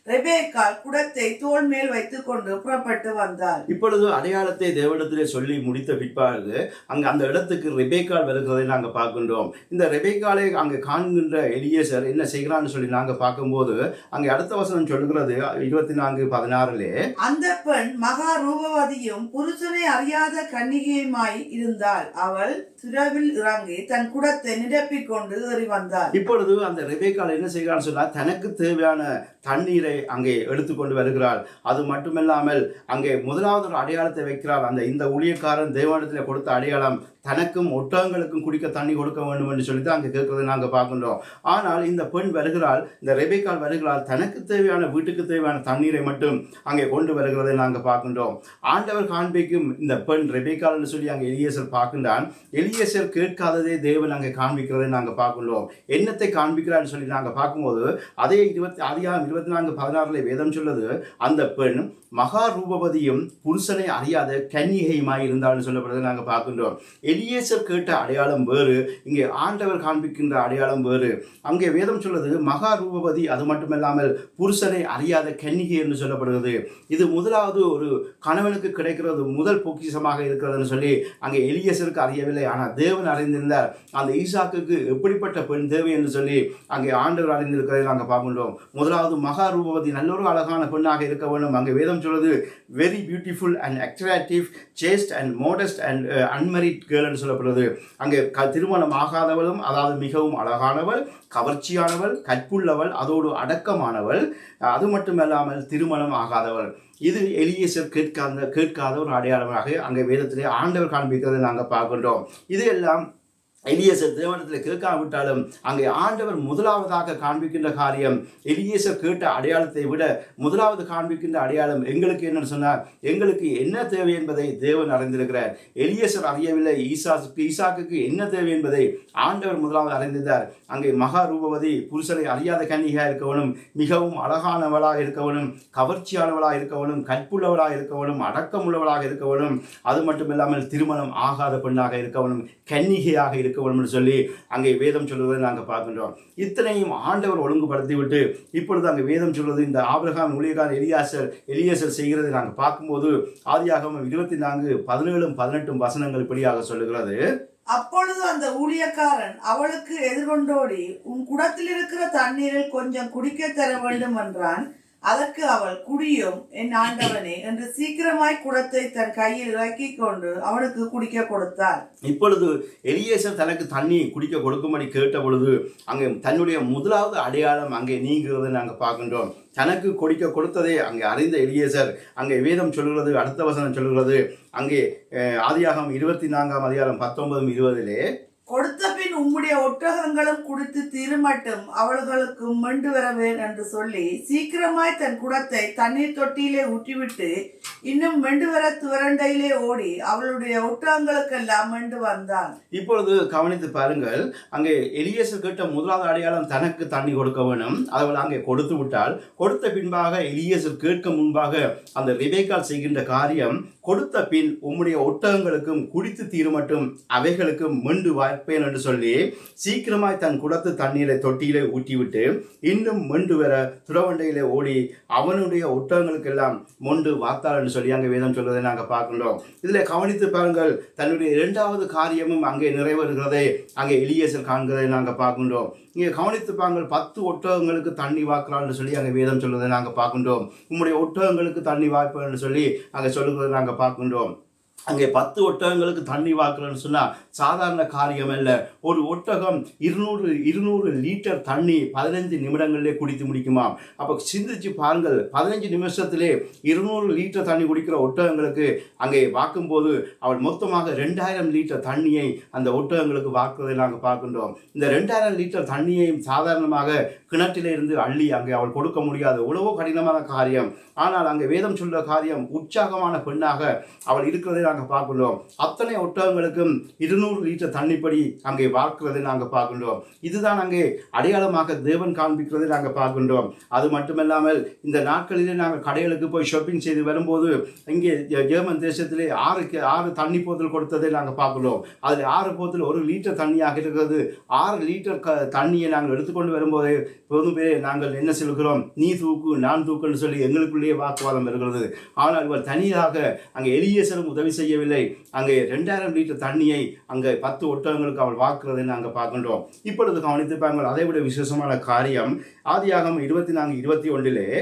ரெபேக்காள் குடத்தை தோள் மேல் வைத்துக் கொண்டு புறப்பட்டு வந்தாள். இப்பொழுது அடையாளத்தை தேவனிடத்திலே சொல்லி முடித்த பிற்பாடு அங்கே அந்த இடத்துக்கு ரெபேக்காள் வருகிறதை நாங்கள் பார்க்கின்றோம். இந்த ரெபேக்காளை அங்கே காண்கின்ற எலியேசர் என்ன செய்கிறான்னு சொல்லி நாங்கள் பார்க்கும்போது அங்கே அடுத்த வசனம் சொல்லுகிறது 24:16 அந்த பெண் மகா ரூபவதியும் புருஷனை அறியாத கன்னிகையுமாய் இருந்தாள். அவள் துறவில் இறங்கி தன் குடத்தை நிரப்பிக் கொண்டு ஏறி வந்தாள். இப்பொழுது அந்த ரெபேக்காள் என்ன செய்கிறான்னு சொன்னால் தனக்கு தேவையான தண்ணீரை அங்கே எடுத்துக்கொண்டு வருகிறாள். அது மட்டுமில்லாமல் அங்கே முதலாவது ஒரு அடையாளத்தை வைக்கிறாள். இந்த ஊழியக்காரன் தேவனிடத்தில் கொடுத்த அடையாளம் தனக்கும் ஒட்டகங்களுக்கும் குடிக்க தண்ணி கொடுக்க வேண்டும் என்று சொல்லி தான் அங்கே கேட்கிறதை நாங்கள் பார்க்கின்றோம். ஆனால் இந்த பெண் வருகிறாள், இந்த ரெபேக்காள் வருகிறாள், தனக்கு தேவையான வீட்டுக்கு தேவையான தண்ணீரை மட்டும் அங்கே கொண்டு வருகிறதை நாங்கள் பார்க்கின்றோம். ஆண்டவர் காண்பிக்கும் இந்த பெண் ரெபேக்காள் என்று சொல்லி அங்கே எலியேசர் பார்க்கின்றான். எலியேசர் கேட்காததே தேவன் அங்கே காண்பிக்கிறதை நாங்கள் பார்க்கின்றோம். என்னத்தை காண்பிக்கிறான்னு சொல்லி நாங்கள் பார்க்கும்போது அதே 24:16 வேதம் சொல்லுது, அந்த பெண் மகா ரூபவதியும் புருஷனை அறியாத கன்னிகையுமாய் இருந்தாலும் சொல்லப்படுறதை நாங்கள் பார்க்கின்றோம். எலியேசர் கேட்ட அடையாளம் வேறு, இங்கே ஆண்டவர் காண்பிக்கின்ற அடையாளம் வேறு. அங்கே வேதம் சொல்லுது மகா ரூபவதி, அது மட்டுமில்லாமல் புருஷனை அறியாத கன்னிகை என்று சொல்லப்படுகிறது. இது முதலாவது ஒரு கணவனுக்கு கிடைக்கிறது முதல் பொக்கிஷமாக இருக்கிறதுன்னு சொல்லி அங்கே எலியேசருக்கு அறியவில்லை. ஆனால் தேவன் அறிந்திருந்தார் அந்த ஈசாக்குக்கு எப்படிப்பட்ட பெண் தேவை என்று சொல்லி அங்கே ஆண்டவர் அறிந்திருக்கிறதை நாங்கள் பார்க்கின்றோம். முதலாவது மகா ரூபவதி, நல்லொரு அழகான பெண்ணாக இருக்க வேண்டும். அங்கே வேதம் சொல்வது very beautiful and attractive, chaste and modest and unmarried girl என்று சொல்லப்படுறது. அங்கே திருமணம் ஆகாதவளும், அதாவது மிகவும் அழகானவள், கவர்ச்சியானவள், கற்புள்ளவள், அதோடு அடக்கமானவள், அது மட்டுமல்லாமல் திருமணம் ஆகாதவள். இது எலியேசர் கேட்காத ஒரு அடையாளமாக அங்கே வேதத்திலே ஆண்டவர் காண்பிக்கிறதை நாங்கள் பார்க்கின்றோம். இது எல்லாம் எலியேசர் தேவனிடத்தில் கேட்காவிட்டாலும் அங்கே ஆண்டவர் முதலாவதாக காண்பிக்கின்ற காரியம், எலியேசர் கேட்ட அடையாளத்தை விட முதலாவது காண்பிக்கின்ற அடையாளம் எங்களுக்கு என்னன்னு சொன்னார், எங்களுக்கு என்ன தேவை என்பதை தேவன் அறிந்திருக்கிறார். எலியேசர் அறியவில்லை, ஈசாக்குக்கு என்ன தேவை என்பதை ஆண்டவர் முதலாவது அறிந்திருந்தார். அங்கே மகா ரூபவதி, புருஷனை அறியாத கன்னிகையாக இருக்கவனும், மிகவும் அழகானவளாக இருக்கவனும், கவர்ச்சியானவளாக இருக்கவனும், கற்புள்ளவளாக இருக்கவனும், அடக்கமுள்ளவளாக இருக்கவனும், அது மட்டுமில்லாமல் திருமணம் ஆகாத பெண்ணாக இருக்கவனும், கன்னிகையாக இருக்கவனும் சொல்லி அங்கே வேதம் சொல்வதை நாங்கள் பார்க்கின்றோம். இத்தனையும் ஆண்டவர் ஒழுங்குபடுத்தி விட்டு இப்பொழுது அங்கே வேதம் சொல்வது இந்த ஆபிரகாம் ஊழியக்காரன் எலியேசர் செய்கிறதை நாங்கள் பார்க்கும்போது ஆதியாகமம் 24:17-18 வசனங்கள் இப்படியாக சொல்லுகிறது. அப்பொழுது அந்த ஊழியக்காரன் அவளுக்கு எதிர்கொண்டோடி, உன் குடத்தில் இருக்கிற தண்ணீரில் கொஞ்சம் குடிக்க தர வேண்டும் என்றான். அதற்கு அவள், குடியும் என் ஆண்டவனே என்று சீக்கிரமாய் குடத்தை தன் கையில் இறக்கி கொண்டு அவனுக்கு குடிக்க கொடுத்தார். இப்பொழுது எலியேசர் தனக்கு தண்ணி குடிக்க கொடுக்கும்படி கேட்ட பொழுது அங்கே தன்னுடைய முதலாவது அடையாளம் அங்கே நீங்கிறதை நாங்கள் பார்க்கின்றோம். தனக்கு குடிக்க கொடுத்ததே அங்கே அறிந்த எலியேசர் அங்கே வேதம் சொல்கிறது, அடுத்த வசனம் சொல்கிறது, அங்கே ஆதியாகமம் 24:19-20 கொடுத்த பின் உம்முடைய ஒட்டகங்களும் குடித்து தீருமட்டும் அவர்களுக்கு மெண்டு வரவேன் என்று சொல்லி சீக்கிரமாய் தன் குடத்தை தண்ணீர் தொட்டியிலே ஊற்றிவிட்டு இன்னும் மெண்டு வர துவரண்டையிலே ஓடி அவளுடைய ஒட்டகங்களுக்கெல்லாம் மெண்டு வந்தான். இப்பொழுது கவனித்து பாருங்கள், அங்கே எலியேசர் கேட்ட முதலாவது அடையாளம் தனக்கு தண்ணி கொடுக்க வேணும். அவள் அங்கே கொடுத்து விட்டால், கொடுத்த பின்பாக எலியேசர் கேட்க முன்பாக அந்த ரெபேக்காள் செய்கின்ற காரியம், கொடுத்த பின் உம்முடைய ஒட்டகங்களுக்கும் குடித்து தீருமட்டும் அவைகளுக்கும் மெண்டு வாய்ப்பேன் என்று சொல்லி சீக்கிரமாய் தன் குடத்து தண்ணீரை தொட்டியிலே ஊற்றிவிட்டு இன்னும் மெண்டு வர துறவண்டையிலே ஓடி அவனுடைய ஒட்டகங்களுக்கெல்லாம் மொண்டு வார்த்தாள் என்று சொல்லி அங்கே வேதம் சொல்வதை நாங்கள் பார்க்கின்றோம். இதில் கவனித்து பாருங்கள், தன்னுடைய இரண்டாவது காரியமும் அங்கே நிறைவேறுகிறதை அங்கே எலியேசர் காண்கிறதை நாங்கள் பார்க்கின்றோம். இங்கே கவனித்து பாருங்கள், 10 ஒட்டகங்களுக்கு தண்ணி வாக்குறான்னு சொல்லி அங்கே வேதம் சொல்வதை நாங்கள் பார்க்கின்றோம். உம்முடைய ஒட்டகங்களுக்கு தண்ணி வாய்ப்புன்னு சொல்லி அங்கே சொல்லுகிறதை நாங்கள் பார்க்கின்றோம். அங்கே 10 ஒட்டகங்களுக்கு தண்ணி வாக்குறன்னு சொன்னால் சாதாரண காரியம் அல்ல. ஒரு ஒட்டகம் 200 லிட்டர் தண்ணி 15 நிமிடங்களிலே குடித்து முடிக்குமாம். அப்போ சிந்திச்சு பாருங்கள், 15 நிமிஷத்திலே 200 லிட்டர் தண்ணி குடிக்கிற ஒட்டகங்களுக்கு அங்கே வாக்கும்போது அவள் மொத்தமாக 2000 லிட்டர் தண்ணியை அந்த ஒட்டகங்களுக்கு வாக்குறதை நாங்கள் பார்க்கின்றோம். இந்த 2000 லிட்டர் தண்ணியையும் சாதாரணமாக கிணற்றிலே இருந்து அள்ளி அங்கே அவள் கொடுக்க முடியாது, எவ்வளவோ கடினமான காரியம். ஆனால் அங்கே வேதம் சொல்ற காரியம், உற்சாகமான பெண்ணாக அவள் இருக்கிறதை நாங்கள் பார்க்கின்றோம். அத்தனை ஒட்டகங்களுக்கும் 200 லிட்டர் தண்ணிப்படி அங்கே வாக்குறதை நாங்கள் பார்க்கின்றோம். இதுதான் அங்கே அடையாளமாக தேவன் காண்பிக்கிறதை நாங்கள் பார்க்கின்றோம். அது மட்டுமல்லாமல் இந்த நாட்களிலே நாங்கள் கடைகளுக்கு போய் ஷாப்பிங் செய்து வரும்போது இங்கே ஜெர்மன் தேசத்திலே 6 தண்ணி போத்தல் கொடுத்ததை நாங்கள் பார்க்கிறோம். அதில் 6 போத்தல் 1 லிட்டர் தண்ணியாக இருக்கிறது. 6 லிட்டர் தண்ணியை நாங்கள் எடுத்துக்கொண்டு வரும்போது பொதும் பேர் நாங்கள் என்ன சொல்கிறோம், நீ தூக்கு நான் தூக்குன்னு சொல்லி எங்களுக்குள்ளேயே வாக்குவாதம் இருக்கிறது. ஆனால் இவர் தனியாக அங்கே எலியேசரும் உதவி செய்யவில்லை. அங்கே 2000 லிட்டர் தண்ணியை அங்கே 10 ஒட்டகங்களுக்கு அவள் வாக்குறதை நாங்கள் பார்க்கின்றோம். இப்பொழுது கவனித்து பாருங்கள், அதை விட விசேஷமான காரியம் ஆதியாகமம் 24:21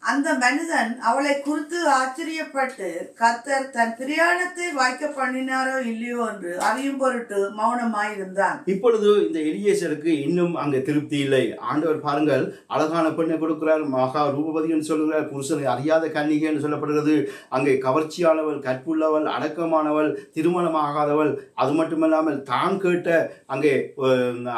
அந்த மனிதன் அவளை குறித்து ஆச்சரியப்பட்டு கர்த்தர் தன் பிரயாணத்தை வாய்க்க பண்ணினாரோ இல்லையோ என்று அறியும் பொருட்டு மௌனமாயிருந்தான். இப்பொழுது இந்த எலியேசருக்கு இன்னும் அங்கே திருப்தி இல்லை. ஆண்டவர் பாருங்கள், அழகான பெண்ணை கொடுக்கிறார், மகா ரூபவதி என்று சொல்லுகிறார், புருஷனை அறியாத கன்னிகை என்று சொல்லப்படுகிறது. அங்கே கவர்ச்சியானவள், கற்புள்ளவள், அடக்கமானவள், திருமணமாகாதவள், அது மட்டுமல்லாமல் தான் கேட்ட அங்கே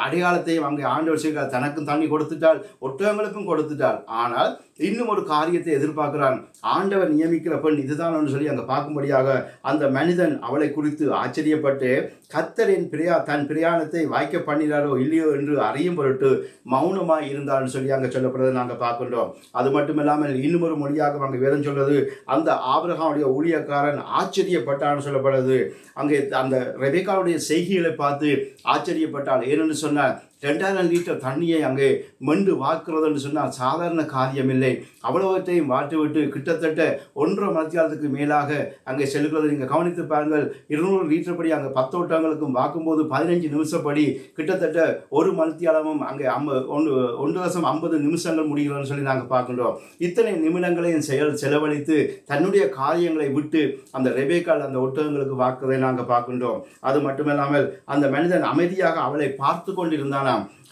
அடையாளத்தையும் அங்கே ஆண்டவர் செய்கிறார். தனக்கும் தண்ணி கொடுத்துட்டாள், ஒட்டகங்களுக்கும் கொடுத்துட்டாள். ஆனால் இன்னும் ஒரு காரியத்தை எதிர்பார்க்கிறான். ஆண்டவர் நியமிக்கிற பெண் இதுதான் என்று சொல்லி அங்கே பார்க்கும்படியாக அந்த மனிதன் அவளை குறித்து ஆச்சரியப்பட்டு கர்த்தரின் தன் பிரயாணத்தை வாய்க்க பண்ணினாரோ இல்லையோ என்று அறியும் பொருட்டு மௌனமாய் இருந்தான்னு சொல்லி அங்கே சொல்லப்படுறதை நாங்கள் பார்க்கின்றோம். அது மட்டுமில்லாமல் இன்னும் ஒரு மொழியாக அங்கே வேதம் சொல்றது, அந்த ஆபிரகாமுடைய ஊழியக்காரன் ஆச்சரியப்பட்டான்னு சொல்லப்படுது. அங்கே அந்த ரெபேக்காவுடைய செய்கைகளை பார்த்து ஆச்சரியப்பட்டாள். ஏனென்று சொன்னால் 2000 லிட்டர் தண்ணியை அங்கே மெண்டு வாக்குறது என்று சொன்னால் சாதாரண காரியம் இல்லை. அவ்வளவற்றையும் வாட்டுவிட்டு கிட்டத்தட்ட 1.5 மணித்தியாலத்துக்கு மேலாக அங்கே செல்கிறது. நீங்கள் கவனித்து பாருங்கள், 200 லிட்டர் படி அங்கே 10 ஒட்டகங்களுக்கும் வாக்கும்போது 15 நிமிஷப்படி கிட்டத்தட்ட 1 மணித்தியாலமும் அங்கே 1.50 நிமிஷங்கள் முடிகிறதுன்னு சொல்லி நாங்கள் பார்க்கின்றோம். இத்தனை நிமிடங்களையும் செலவழித்து தன்னுடைய காரியங்களை விட்டு அந்த ரெபேக்காள் அந்த ஒட்டகங்களுக்கு வாக்குறதை நாங்கள் பார்க்கின்றோம். அது மட்டுமில்லாமல் அந்த மனிதன் அமைதியாக அவளை பார்த்து கொண்டிருந்தானாம்.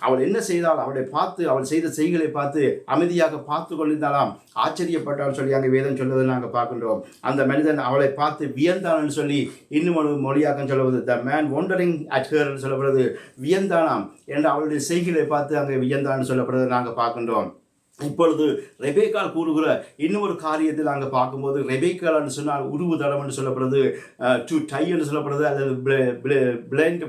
அவள் என்ன செய்தால் அவளை பார்த்து, அவள் செய்த செய்களை பார்த்து அமைதியாக பார்த்து கொண்டிருந்தாலாம். ஆச்சரியப்பட்டான்னு சொல்லி அங்கே வேதம் சொல்வதை நாங்கள் பார்க்கின்றோம். அந்த மனிதன் அவளை பார்த்து வியந்தான்னு சொல்லி இன்னும் ஒரு மொழியாக்கம் சொல்லுவது the man wondering at her சொல்லப்படுறது வியந்தானாம் என்று அவளுடைய செய்கைகளை பார்த்து அங்கே வியந்தான்னு சொல்லப்படுறதை நாங்கள் பார்க்கின்றோம். இப்பொழுது ரெபேக்கால் கூறுகிற இன்னொரு காரியத்தில் நாங்கள் பார்க்கும்போது ரெபேக்கால் என்று சொன்னால் உருவு தடம் என்று சொல்லப்படுறது, டு டை என்று சொல்லப்படுறது, அல்லது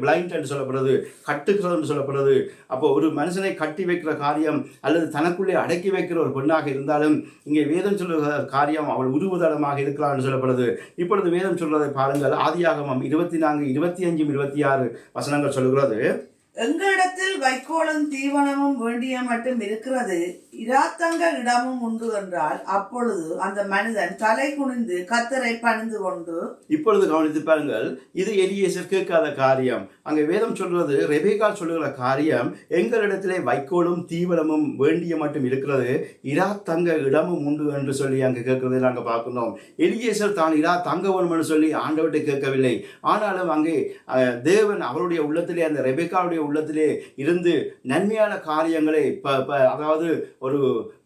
பிளைண்ட் என்று சொல்லப்படுறது, கட்டுக்கிறது என்று சொல்லப்படுறது. அப்போ ஒரு மனுஷனை கட்டி வைக்கிற காரியம் அல்லது தனக்குள்ளே அடக்கி வைக்கிற ஒரு பெண்ணாக இருந்தாலும் இங்கே வேதம் சொல்லுகிற காரியம் அவள் உருவு தடமாக இருக்கலாம் என்று சொல்லப்படுது. இப்பொழுது வேதம் சொல்வதை பாருங்கள். ஆதியாகமம் 24, 25, 26 வசனங்கள் சொல்லுகிறது. எங்களிடத்தில் வைக்கோலும் தீவனமும் வேண்டிய மட்டும் இருக்கிறது, இராத்தங்க இடமும் உண்டு என்றால் அப்பொழுது அந்த மனிதன் தலை குனிந்து கர்த்தரை பணிந்து கொண்டு. இப்பொழுது கவனித்து பாருங்கள், இது எலியேசர் கேட்காத காரியம். அங்கே வேதம் சொல்றது, ரெபேக்கால் சொல்லுகிற காரியம், எங்களிடத்திலே வைக்கோலும் தீவனமும் வேண்டிய மட்டும் இருக்கிறது, இராத்தங்க இடமும் உண்டு என்று சொல்லி அங்கே கேட்கிறதை நாங்கள் பார்க்கணும். எலியேசர் தான் இரா தங்க வேணும் என்று சொல்லி ஆண்டவர்கிட்ட கேட்கவில்லை. ஆனாலும் அங்கே தேவன் அவருடைய உள்ளத்திலே, அந்த ரெபேக்காவுடைய உள்ளத்திலே இருந்து நன்மையான காரியங்களை அதாவது ஒரு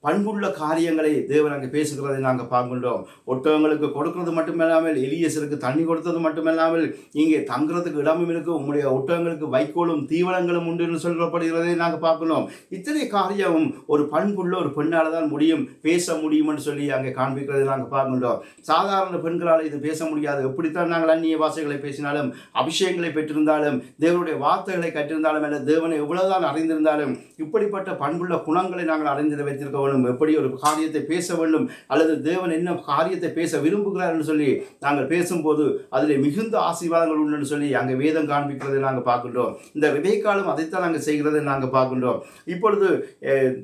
பண்புள்ள காரியங்களை தேவன் அங்கே பேசுகிறதை நாங்கள் பார்க்கின்றோம். ஒட்டகங்களுக்கு கொடுக்கிறது மட்டுமில்லாமல் எலியேசருக்கு தண்ணி கொடுத்தது மட்டுமில்லாமல் இங்கே தங்குறதுக்கு இடமும் இருக்கு, உங்களுடைய ஒட்டகங்களுக்கு வைக்கோலும் தீவனங்களும் உண்டு என்று சொல்லப்படுகிறதை நாங்கள் பார்க்கணும். இத்தனை காரியமும் ஒரு பண்புள்ள ஒரு பெண்ணால் தான் முடியும், பேச முடியும் என்று சொல்லி அங்கே காண்பிக்கிறதை நாங்கள் பார்க்கின்றோம். சாதாரண பெண்களால் இது பேச முடியாது. எப்படித்தான் நாங்கள் அந்நிய பாஷைகளை பேசினாலும், அபிஷேகங்களை பெற்றிருந்தாலும், தேவனுடைய வார்த்தைகளை கற்றிருந்தாலும், அல்ல தேவனை எவ்வளவுதான் அறிந்திருந்தாலும், இப்படிப்பட்ட பண்புள்ள குணங்களை நாங்கள் அறிந்து வைத்திருக்க, எப்படி ஒரு காரியத்தை பேச வேண்டும் அல்லது தேவன் என்ன காரியத்தை பேச விரும்புகிறார் என்று சொல்லி நாங்கள் பேசும்போது அதில் மிகுந்த ஆசீர்வாதங்கள் உண்டு என்று சொல்லி அங்கே வேதம் காண்பிக்கிறதை நாங்கள் பார்க்கின்றோம். இந்த ரெபேக்காலும் அதைத்தான் நாங்கள் செய்கிறதை நாங்கள் பார்க்கின்றோம். இப்பொழுது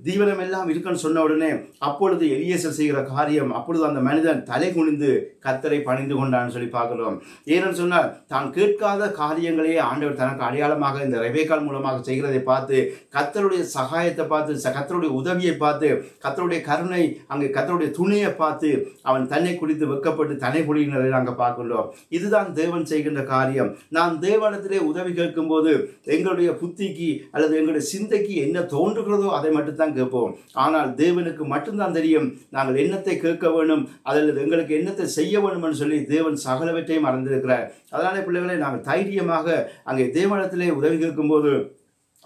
தீவனம் எல்லாம் இருக்குன்னு சொன்ன உடனே அப்பொழுது எலியேசர் செய்கிற காரியம், அப்பொழுது அந்த மனிதன் தலை குனிந்து கர்த்தரை பணிந்து கொண்டான்னு சொல்லி பார்க்கிறோம். ஏனென்று சொன்னால் தான் கேட்காத காரியங்களையே ஆண்டவர் தனக்கு அடையாளமாக இந்த ரெபேக்கால் மூலமாக செய்கிறதை பார்த்து, கர்த்தருடைய சகாயத்தை பார்த்து, கர்த்தருடைய உதவியை பார்த்து, கர்த்தருடைய கருணை, அங்கே கர்த்தருடைய துணையை பார்த்து அவன் தன்னை குறித்து வெட்கப்பட்டு தன்னை குடியினரை நாங்கள் பார்க்கின்றோம். இதுதான் தேவன் செய்கின்ற காரியம். நாம் தேவனிடத்திலே உதவி கேட்கும் போது எங்களுடைய புத்திக்கு அல்லது எங்களுடைய சிந்தைக்கு என்ன தோன்றுகிறதோ அதை மட்டும்தான் கேட்போம். ஆனால் தேவனுக்கு மட்டும்தான் தெரியும் நாங்கள் என்னத்தை கேட்க வேண்டும் அல்லது எங்களுக்கு என்னத்தை செய்ய வேண்டும் என்று சொல்லி தேவன் சகலவற்றையும் அறிந்திருக்கிறார். அதனாலே பிள்ளைகளை நாங்கள் தைரியமாக அங்கே தேவனிடத்திலே உதவி கேட்கும் போது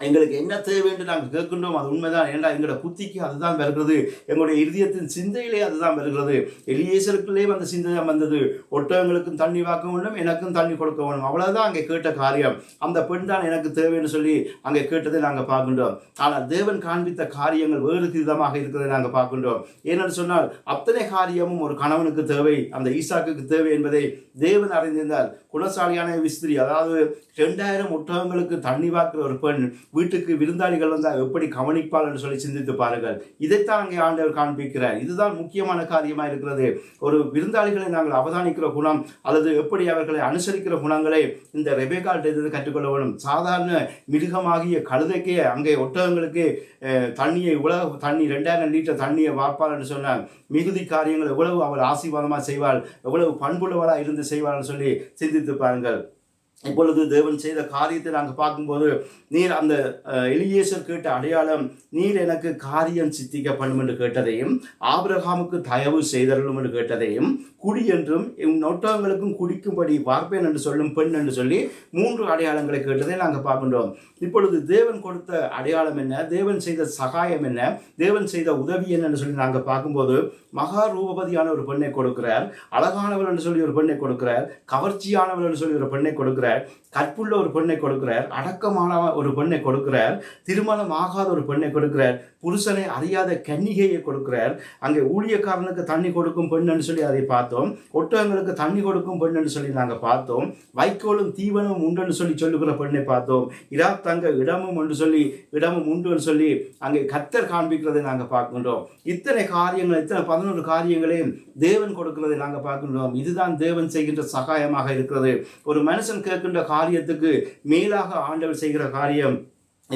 எங்களுக்கு என்ன தேவை என்று நாங்கள் கேட்கின்றோம், அது உண்மைதான். ஏன்னா எங்களோட புத்திக்கு அதுதான் வருகிறது, எங்களுடைய இருதயத்தின் சிந்தையிலே அதுதான் வருகிறது. எலியேசருக்குள்ளே அந்த சிந்தை வந்தது, ஒட்டகங்களுக்கும் தண்ணி வாக்க வேண்டும், எனக்கும் தண்ணி கொடுக்க வேண்டும், அவ்வளவுதான் அங்கே கேட்ட காரியம். அந்த பெண் தான் எனக்கு தேவைன்னு சொல்லி அங்கே கேட்டதை நாங்கள் பார்க்கின்றோம். ஆனால் தேவன் காண்பித்த காரியங்கள் வேறு விதமாக இருக்கிறதை நாங்கள் பார்க்கின்றோம். ஏனென்று சொன்னால் அத்தனை காரியமும் ஒரு கணவனுக்கு தேவை, அந்த ஈசாக்குக்கு தேவை என்பதை தேவன் அறிந்திருந்தால், குணசாலியான விஸ்திரி, அதாவது 2000 ஒட்டகங்களுக்கு தண்ணி வாக்குற ஒரு பெண் வீட்டுக்கு விருந்தாளிகள் வந்தால் எப்படி கவனிப்பாள் என்று சொல்லி சிந்தித்து பாருங்கள். இதைத்தான் அங்கே ஆண்டவர் காண்பிக்கிறார். இதுதான் முக்கியமான காரியமாக இருக்கிறது. ஒரு விருந்தாளிகளை நாங்கள் அவதானிக்கிற குணம் அல்லது எப்படி அவர்களை அனுசரிக்கிற குணங்களை இந்த ரெபேக்காலிருந்து கற்றுக்கொள்ள வேண்டும். சாதாரண மிருகமாகிய கழுதைக்கே அங்கே ஒட்டகங்களுக்கு தண்ணியை இவ்வளவு தண்ணி 2000 லிட்டர் தண்ணியை வார்ப்பாள் என்று சொன்னால் மிகுதி காரியங்கள் எவ்வளவு அவள் ஆசீர்வாதமாக செய்வாள், எவ்வளவு பண்புள்ளவளாக இருந்து செய்வாள்னு சொல்லி சிந்தித்து பாருங்கள். இப்பொழுது தேவன் செய்த காரியத்தை நாங்கள் பார்க்கும்போது, நீர் அந்த எலியேசர் கேட்ட அடையாளம், நீர் எனக்கு காரியம் சித்திக்க பண்ணும் என்று கேட்டதையும், ஆபிரகாமுக்கு தயவு செய்தருளும் என்று கேட்டதையும், குடி என்றும் ஒட்டகங்களுக்கும் குடிக்கும்படி பார்ப்பேன் என்று சொல்லும் பெண் என்று சொல்லி 3 அடையாளங்களை கேட்டதை நாங்கள் பார்க்கின்றோம். இப்பொழுது தேவன் கொடுத்த அடையாளம் என்ன, தேவன் செய்த சகாயம் என்ன, தேவன் செய்த உதவி என்னன்னு சொல்லி நாங்கள் பார்க்கும்போது, மகா ரூபதியான ஒரு பெண்ணை கொடுக்கிறார், அழகானவள் என்று சொல்லி ஒரு பெண்ணை கொடுக்கிறார், கவர்ச்சியானவள் என்று சொல்லி ஒரு பெண்ணை கொடுக்கிறார், கற்புள்ள ஒரு பெண்ணை கொடுக்கிறார், அடக்கமான ஒரு பெண்ணை கொடுக்கிறார், திருமணம் ஆகாத ஒரு பெண்ணை கொடுக்கிறார், புருஷனை அறியாத கன்னிகையை கொடுக்கிறார். அங்கே ஊழியக்காரனுக்கு தண்ணி கொடுக்கும் பெண் என்று சொல்லி அதை பார்த்தோம், ஒட்டகங்களுக்கு தண்ணி கொடுக்கும் பெண் என்று சொல்லி நாங்கள் பார்த்தோம், வைக்கோலும் தீவனமும் உண்டு சொல்லி சொல்லுகிற பெண்ணை பார்த்தோம், தங்க இடமும் என்று சொல்லி இடமும் உண்டு என்று சொல்லி அங்கே கர்த்தர் காண்பிக்கிறதை நாங்கள் பார்க்கின்றோம். இத்தனை காரியங்கள், இத்தனை 11 காரியங்களையும் தேவன் கொடுக்கிறதை நாங்கள் பார்க்கின்றோம். இதுதான் தேவன் செய்கின்ற சகாயமாக இருக்கிறது. ஒரு மனுஷன் கேட்கின்ற காரியத்துக்கு மேலாக ஆண்டவர் செய்கிற காரியம்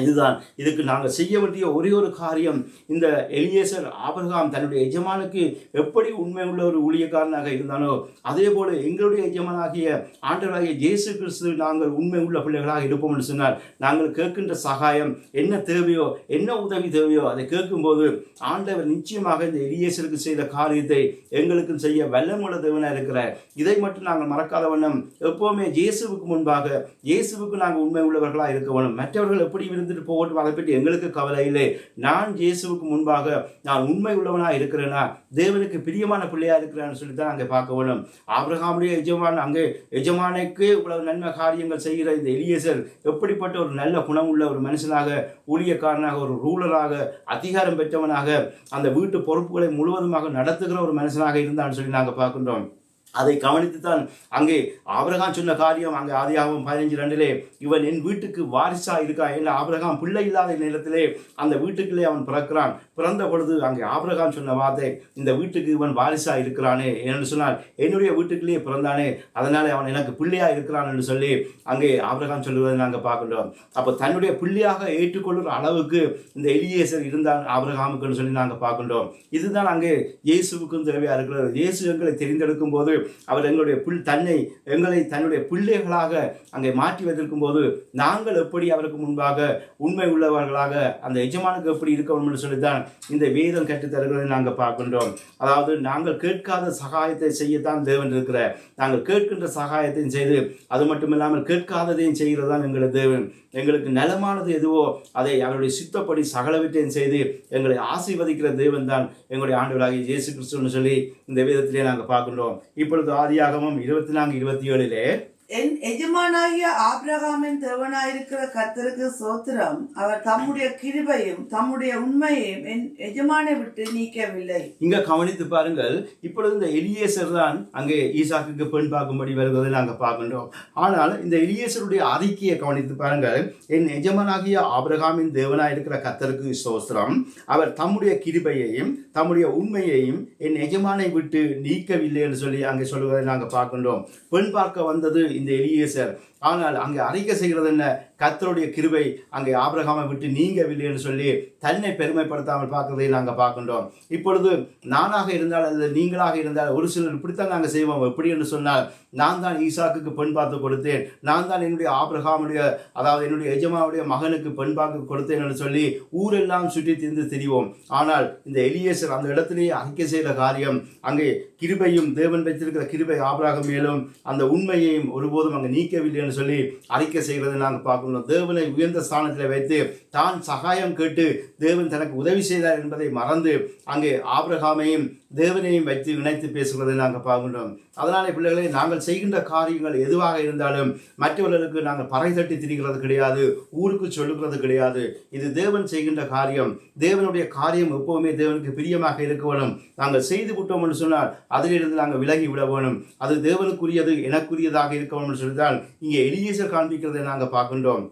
இதுதான் இதுக்கு நாங்கள் செய்ய வேண்டிய ஒரே ஒரு காரியம். இந்த எலியேசர் ஆபிரகாம் தன்னுடைய எஜமானுக்கு எப்படி உண்மை உள்ள ஒரு ஊழியக்காரனாக இருந்தானோ அதே போல எங்களுடைய எஜமானாகிய ஆண்டவராகிய இயேசு கிறிஸ்து நாங்கள் உண்மை உள்ள பிள்ளைகளாக இருப்போம் என்று சொன்னால் நாங்கள் கேட்கின்ற சகாயம் என்ன தேவையோ என்ன உதவி தேவையோ அதை கேட்கும்போது ஆண்டவர் நிச்சயமாக இந்த எலியேசருக்கு செய்த காரியத்தை எங்களுக்கும் செய்ய வல்லமுள்ள தேவனாக இருக்கிறார். இதை மட்டும் நாங்கள் மறக்காத வண்ணம் எப்போவுமே இயேசுவுக்கு முன்பாக இயேசுவுக்கு நாங்கள் உண்மை உள்ளவர்களாக இருக்க வேண்டும். மற்றவர்கள் எப்படி இருந்துட்டு போகட்டும், அதை பற்றி எங்களுக்கு கவலை இல்லை. நான் இயேசுவுக்கு முன்பாக நான் உண்மை உள்ளவனா இருக்கிறேனா, தேவனுக்கு பிரியமான பிள்ளையா இருக்கிறான்னு சொல்லித்தான் அங்கே பார்க்க வேணும். ஆபிரகாமுடைய எஜமான் அங்கே எஜமானுக்கு இவ்வளவு நன்மை காரியங்கள் செய்கிற இந்த எலியேசர் எப்படிப்பட்ட ஒரு நல்ல குணம் உள்ள ஒரு மனுஷனாக, ஊழியக்காரனாக, ஒரு ரூலராக, அதிகாரம் பெற்றவனாக, அந்த வீட்டு பொறுப்புகளை முழுவதுமாக நடத்துகிற ஒரு மனுஷனாக இருந்தான்னு சொல்லி நாங்கள் பார்க்கின்றோம். அதை கவனித்துத்தான் அங்கே ஆபிரகாம் சொன்ன காரியம் அங்கே ஆதியாகமம் 15:2 இவன் என் வீட்டுக்கு வாரிசா இருக்கா. ஏன்னா ஆபிரகாம் பிள்ளை இல்லாத நேரத்திலே அந்த வீட்டுக்குள்ளே அவன் பிறக்கிறான். பிறந்த பொழுது அங்கே ஆபிரகாம் சொன்ன வார்த்தை, இந்த வீட்டுக்கு இவன் வாரிசா இருக்கிறானே என்று சொன்னால் என்னுடைய வீட்டுக்குள்ளேயே பிறந்தானே, அதனால அவன் எனக்கு பிள்ளையா இருக்கிறான் என்று சொல்லி அங்கே ஆபிரகாம் சொல்லுவதை நாங்கள் பார்க்கின்றோம். அப்போ தன்னுடைய பிள்ளையாக ஏற்றுக்கொள்ளுற அளவுக்கு இந்த எலியேசர் இருந்தான் ஆபிரகாமுக்குன்னு சொல்லி நாங்கள் பார்க்கின்றோம். இதுதான் அங்கே இயேசுவுக்கும் தேவையா இருக்கிறது. இயேசு எங்களை தெரிந்தெடுக்கும் போது அவர் எங்களை தன்னுடைய பிள்ளைகளாக அங்கே மாற்றி வைத்திருக்கும் போது நாங்கள் எப்படி அவருக்கு முன்பாக உண்மை உள்ளவர்களாக அந்த எஜமானுக்கு எப்படி இருக்க வேண்டும் என்று சொல்லித்தான் இந்த வேதம் கற்றுத் தருகிறதை நாங்கள் பார்க்கின்றோம். அதாவது நாங்கள் கேட்காத சகாயத்தை செய்யத்தான் தேவன் இருக்கிறார். நாங்கள் கேட்கின்ற சகாயத்தையும் செய்து அது மட்டுமில்லாமல் கேட்காததையும் செய்கிறதான் எங்கள் தேவன். எங்களுக்கு நலமானது எதுவோ அதை அவருடைய சித்தப்படி சகலவற்றையும் செய்து எங்களை ஆசீர்வதிக்கிற தேவன் தான் எங்களுடைய ஆண்டவராகிய இயேசு கிறிஸ்துன்னு சொல்லி இந்த வேதத்திலே நாங்கள் பார்க்கின்றோம். இப்பொழுது ஆதியாகமம் 24:27 என் எஜமானாகிய ஆபிரகாமின் தேவனாயிருக்கிற கர்த்தருக்கு ஸ்தோத்திரம், அவர் தம்முடைய கிருபையும் தம்முடைய உண்மையையும் என் எஜமானை விட்டு நீக்கவில்லை. இங்க கவனித்து பாருங்கள். இப்பொழுது இந்த எலியேசர் தான் அங்கே ஈசாக்குக்கு பெண் பார்க்கும்படி வருவதை நாங்கள் பார்க்கின்றோம். ஆனால் இந்த எலியேசருடைய அறிக்கையை கவனித்து பாருங்கள். என் எஜமானாகிய ஆபிரகாமின் தேவனாயிருக்கிற கர்த்தருக்கு ஸ்தோத்திரம், அவர் தம்முடைய கிருபையையும் தம்முடைய உண்மையையும் என் எஜமானை விட்டு நீக்கவில்லை என்று சொல்லி அங்கே சொல்லுவதை நாங்கள் பார்க்கின்றோம். பெண் பார்க்க வந்தது இந்த எலியேசர். ஆனால் அங்கே அறிக்கை செய்கிறது என்ன? கர்த்தருடைய கிருபை அங்கே ஆபிரகாமை விட்டு நீங்கவில்லை என்று சொல்லி தன்னை பெருமைப்படுத்தாமல் பார்க்கிறதை நாங்கள் பார்க்கின்றோம். இப்பொழுது நானாக இருந்தால் அல்லது நீங்களாக இருந்தால் ஒரு சிலர் இப்படித்தான் நாங்கள் செய்வோம். எப்படி என்று சொன்னால், நான் தான் ஈசாக்குக்கு பெண் பார்த்து கொடுத்தேன், நான் தான் என்னுடைய ஆபிரகாமுடைய அதாவது என்னுடைய எஜமானுடைய மகனுக்கு பெண் பார்த்து கொடுத்தேன் என்று சொல்லி ஊரெல்லாம் சுற்றி திரிந்து திரிவோம். ஆனால் இந்த எலியேசர் அந்த இடத்திலேயே அறிக்கை செய்கிற காரியம் அங்கே கிருபையும் தேவன் வைத்திருக்கிற கிருபை ஆபிரகாம் மேலும் அந்த உண்மையையும் ஒருபோதும் அங்கே நீக்கவில்லை என்று சொல்லி அறிக்கை செய்கிறதை நாங்கள் பார்க்கணும். தேவனை உயர்ந்த ஸ்தானத்தில் வைத்து தான் சகாயம் கேட்டு தேவன் தனக்கு உதவி செய்தார் என்பதை மறந்து அங்கே ஆபிரகாமையும் தேவனையும் வைத்து இணைத்து பேசுகிறதை நாங்கள் பார்க்கின்றோம். அதனாலே பிள்ளைகளை, நாங்கள் செய்கின்ற காரியங்கள் எதுவாக இருந்தாலும் மற்றவர்களுக்கு நாங்கள் பறை தட்டி திரிகிறது கிடையாது, ஊருக்கு சொல்லுகிறது கிடையாது. இது தேவன் செய்கின்ற காரியம். தேவனுடைய காரியம் எப்பவுமே தேவனுக்கு பிரியமாக இருக்க வேணும். நாங்கள் செய்து விட்டோம் என்று சொன்னால் அதிலிருந்து நாங்கள் விலகி விட வேணும். அது தேவனுக்குரியது, எனக்குரியதாக இருக்க வேண்டும் என்று சொல்லிதான் இங்கே எலியேசர் காண்பிக்கிறதை நாங்கள் பார்க்கின்றோம்.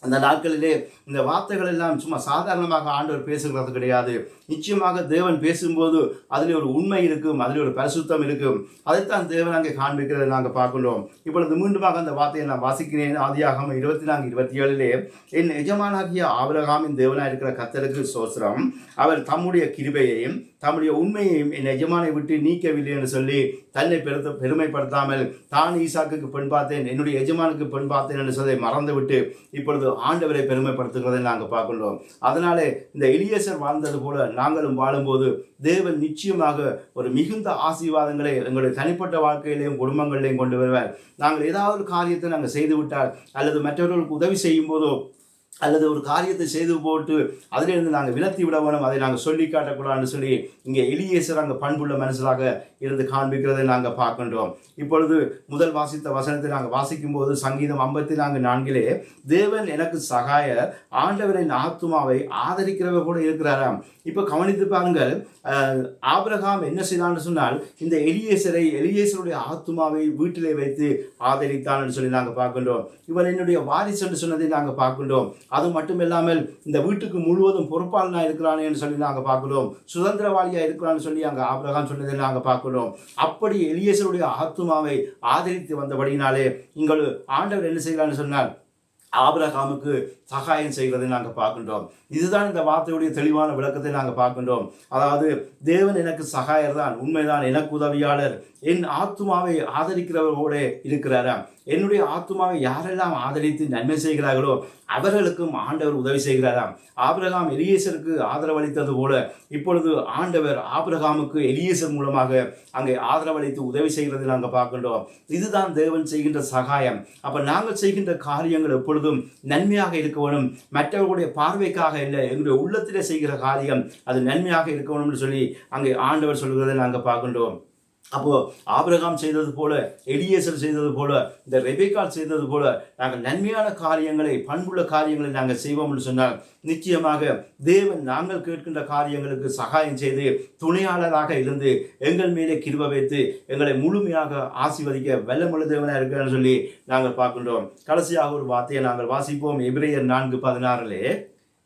அந்த நாட்களிலே இந்த வார்த்தைகள் எல்லாம் சும்மா சாதாரணமாக ஆண்டவர் பேசுகிறது கிடையாது. நிச்சயமாக தேவன் பேசும்போது அதில் ஒரு உண்மை இருக்கும், அதில் ஒரு பரிசுத்தம் இருக்கும். அதைத்தான் தேவன் அங்கே காண்பிக்கிறதை நாங்கள் பார்க்கின்றோம். இப்பொழுது மீண்டுமாக அந்த வார்த்தையை நான் வாசிக்கிறேன். ஆதியாகமம் 24:27 என் எஜமானாகிய ஆபிரகாமின் தேவனாக இருக்கிற கர்த்தருக்கு ஸ்தோத்திரம், அவர் தம்முடைய கிருபையையும் தம்முடைய உண்மையையும் என் எஜமானை விட்டு நீக்கவில்லை என்று சொல்லி தன்னை பெருமைப்படுத்தாமல் தான் ஈசாக்குக்கு பெண் பார்த்தேன், என்னுடைய எஜமானுக்கு பெண் பார்த்தேன் என்று சொல்லி மறந்துவிட்டு இப்பொழுது ஆண்டவரை பெருமைப்படுத்துகிறதை நாங்கள் பார்க்கின்றோம். அதனாலே இந்த எலியேசர் வாழ்ந்தது போல நாங்களும் வாழும்போது தேவன் நிச்சயமாக ஒரு மிகுந்த ஆசீர்வாதங்களை எங்களுடைய தனிப்பட்ட வாழ்க்கையிலையும் குடும்பங்களிலையும் கொண்டு வருவார். நாங்கள் ஏதாவது காரியத்தை நாங்கள் செய்துவிட்டால் அல்லது மற்றவர்களுக்கு உதவி செய்யும் போதோ அல்லது ஒரு காரியத்தை செய்து போட்டு அதிலிருந்து நாங்கள் விலத்தி விட வேணும், அதை நாங்கள் சொல்லி காட்டக்கூடாதுன்னு சொல்லி இங்கே எலியேசர் அங்கே பண்புள்ள மனுஷராக இருந்து காண்பிக்கிறதை நாங்கள் பார்க்கின்றோம். இப்பொழுது முதல் வாசித்த வசனத்தை நாங்கள் வாசிக்கும் போது சங்கீதம் 54:4 தேவன் எனக்கு சகாயர், ஆண்டவரின் ஆத்துமாவை ஆதரிக்கிறவர் கூட இருக்கிறாராம். இப்போ கவனித்து பாருங்கள், ஆபிரகாம் என்ன செய்தான்னு சொன்னால் இந்த எலியேசருடைய ஆத்துமாவை வீட்டிலே வைத்து ஆதரித்தான் என்று சொல்லி நாங்கள் பார்க்கின்றோம். இவன் என்னுடைய வாரிசு என்று சொன்னதை நாங்கள் பார்க்கின்றோம். அது மட்டும் இல்லாமல் இந்த வீட்டுக்கு முழுவதும் பொறுப்பாளனா இருக்கிறானே என்று சொல்லி நாங்கள் பார்க்கிறோம். சுதந்திரவாளியா இருக்கிறான்னு சொல்லி அங்கே ஆபிரகாம் சொன்னதை நாங்கள் பார்க்கிறோம். அப்படி எலியேசருடைய ஆத்துமாவை ஆதரித்து வந்தபடினாலே ஆண்டவர் என்ன செய்யலான்னு சொன்னால் ஆபிரகாமுக்கு சகாயம் செய்கிறதை நாங்கள் பார்க்கின்றோம். இதுதான் இந்த வார்த்தையுடைய தெளிவான விளக்கத்தை நாங்கள் பார்க்கின்றோம். அதாவது தேவன் எனக்கு சகாயர் தான், உண்மைதான், எனக்கு உதவியாளர், என் ஆத்துமாவை ஆதரிக்கிறவர்களோட இருக்கிறாராம். என்னுடைய ஆத்துமாவை யாரெல்லாம் ஆதரித்து நன்மை செய்கிறார்களோ அவர்களுக்கும் ஆண்டவர் உதவி செய்கிறாராம். ஆபிரகாம் எலியேசருக்கு ஆதரவளித்தது போல இப்பொழுது ஆண்டவர் ஆபிரகாமுக்கு எலியேசர் மூலமாக அங்கே ஆதரவளித்து உதவி செய்கிறதை நாங்கள் பார்க்கின்றோம். இதுதான் தேவன் செய்கின்ற சகாயம். அப்ப நாங்கள் செய்கின்ற காரியங்கள் எப்பொழுதும் நன்மையாக இருக்க வேணும், மற்றவர்களுடைய பார்வைக்காக இல்லை, எங்களுடைய உள்ளத்திலே செய்கிற காரியம் அது நன்மையாக இருக்க வேணும்னு சொல்லி அங்கே ஆண்டவர் சொல்கிறதை நாங்கள் பார்க்கின்றோம். அப்போ ஆபிரகாம் செய்தது போல, எலியேசர் செய்தது போல, இந்த ரெபெக்காள் செய்தது போல நாங்கள் நன்மையான காரியங்களை, பண்புள்ள காரியங்களை நாங்கள் செய்வோம்னு சொன்னால் நிச்சயமாக தேவன் நாங்கள் கேட்கின்ற காரியங்களுக்கு சகாயம் செய்து துணையாளராக இருந்து எங்கள் மேலே கிருபை வைத்து எங்களை முழுமையாக ஆசீர்வதிக்க வல்லமுள்ள தேவனாக இருக்கிறான்னு சொல்லி நாங்கள் பார்க்கின்றோம். கடைசியாக ஒரு வார்த்தையை நாங்கள் வாசிப்போம். எபிரேயர் 4:16.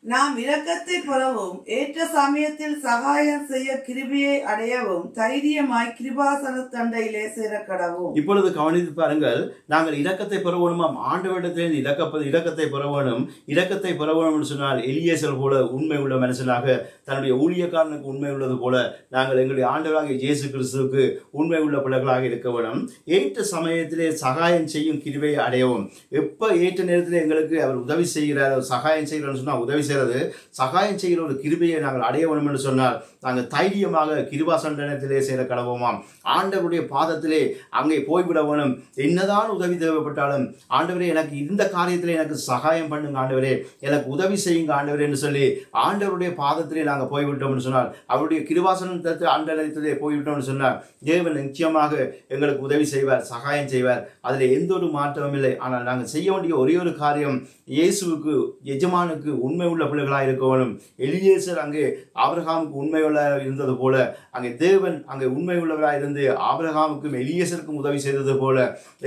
நாம் இரக்கத்தை பெறவும் ஏற்ற சமயத்தில் சகாயம் செய்ய கிருபையை அடையவும் தைரியமாய் கிருபாசன தண்டையிலே சேரக்கடவும். இப்பொழுது கவனித்து பாருங்கள், நாங்கள் இரக்கத்தை பெற வேணுமாம். ஆண்டவரிடத்தில் இரக்கத்தை பெற வேணும். இரக்கத்தை பெற வேணும்னு சொன்னால் எலியேசர் போல உண்மை உள்ள மனுஷனாக, தன்னுடைய ஊழியக்காரனுக்கு உண்மை உள்ளது போல நாங்கள் எங்களுடைய ஆண்டவராகிய இயேசு கிறிஸ்துவுக்கு உண்மை உள்ள பிள்ளைகளாக இருக்க வேணும். ஏற்ற சமயத்திலே சகாயம் செய்யும் கிருபையை அடையவும். எப்ப ஏற்ற நேரத்தில் எங்களுக்கு அவர் உதவி செய்கிறார், சகாயம் செய்கிறார்னு சொன்னால் உதவி செய்கிறது, சகாயம் செய்கிற ஒரு கிருபையை நாங்கள் அடைய வேண்டும் என்று சொன்னால் நாங்கள் தைரியமாக கிருபாசனத்திலே சேர கடவோமாம். ஆண்டவருடைய பாதத்திலே அங்கே போய்விட வேணும். என்னதான் உதவி தேவைப்பட்டாலும், ஆண்டவரே எனக்கு இந்த காரியத்திலே எனக்கு சகாயம் பண்ணுங்க ஆண்டவரே, எனக்கு உதவி செய்யுங்க ஆண்டவரே என்று சொல்லி ஆண்டவருடைய பாதத்திலே நாங்கள் போய்விட்டோம்னு சொன்னால், அவருடைய கிருபாசனத்தை ஆண்டவரத்திலே போய்விட்டோம்னு சொன்னால் தேவன் நிச்சயமாக எங்களுக்கு உதவி செய்வார், சகாயம் செய்வார். அதில் எந்த ஒரு மாற்றமும் இல்லை. ஆனால் நாங்கள் செய்ய வேண்டிய ஒரே ஒரு காரியம், இயேசுவுக்கு எஜமானுக்கு உண்மை உள்ள பிள்ளைகளாக இருக்க வேணும். எலியேசர் அங்கே ஆபிரகாமுக்கு உண்மை இருந்தது போல அங்கே தேவன் அங்கே உண்மை உள்ளவராக இருந்து ஆபிரகாமுக்கும் எலியேசருக்கும் உதவி செய்தது போல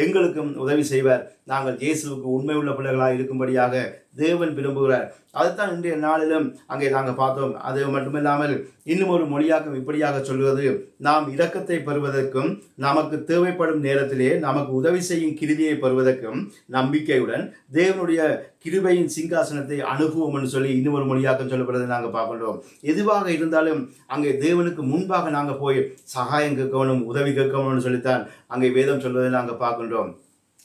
எங்களுக்கும் உதவி செய்வார். நாங்கள் இயேசுவுக்கு உண்மை உள்ள பிள்ளைகளாக இருக்கும்படியாக தேவன் விரும்புகிறார். அதுதான் இன்றைய நாளிலும் அங்கே நாங்கள் பார்த்தோம். அது மட்டுமில்லாமல் இன்னும் ஒரு மொழியாக்கம் இப்படியாக சொல்கிறது, நாம் இரக்கத்தை பெறுவதற்கும் நமக்கு தேவைப்படும் நேரத்திலே நமக்கு உதவி செய்யும் கிருபையை பெறுவதற்கும் நம்பிக்கையுடன் தேவனுடைய கிருபையின் சிங்காசனத்தை அணுகுவோம் என்று சொல்லி இன்னும் ஒரு மொழியாக்கம் சொல்லப்படுறதை நாங்கள் பார்க்கின்றோம். எதுவாக இருந்தாலும் அங்கே தேவனுக்கு முன்பாக நாங்கள் போய் சகாயம் கேட்கணும், உதவி கேட்கணும்னு சொல்லித்தான் அங்கே வேதம் சொல்வதை நாங்கள் பார்க்கின்றோம்.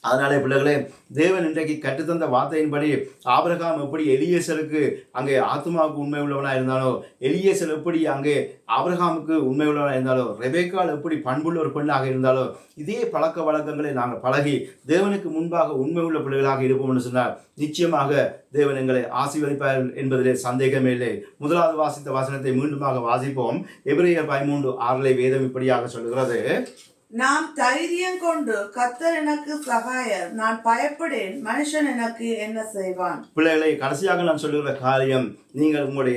அதனாலே பிள்ளைகளே, தேவன் இன்றைக்கு கற்றுத்தந்த வார்த்தையின்படி ஆபிரகாம் எப்படி எலியேசருக்கு அங்கே ஆத்மாவுக்கு உண்மை உள்ளவனாக இருந்தாலோ, எலியேசர் எப்படி அங்கே ஆபிரகாமுக்கு உண்மை உள்ளவனாக இருந்தாலோ, ரெபெக்காள் எப்படி பண்புள்ள ஒரு பெண்ணாக இருந்தாலோ, இதே பழக்க வழக்கங்களை நாங்கள் பழகி தேவனுக்கு முன்பாக உண்மை உள்ள பிள்ளைகளாக இருப்போம் என்று சொன்னால் நிச்சயமாக தேவன் எங்களை ஆசீர்வதிப்பார் என்பதிலே சந்தேகமே இல்லை. முதலாவது வாசித்த வசனத்தை மீண்டுமாக வாசிப்போம். எபிரேயர் 13:6 வேதம் இப்படியாக சொல்கிறது, நாம் தைரியம் கொண்டு கர்த்தர் எனக்கு சகாயர், நான் பயப்படேன், மனுஷன் எனக்கு என்ன செய்வான். பிள்ளைகளை, கடைசியாக நான் சொல்லுகிற காரியம், நீங்கள் உங்களுடைய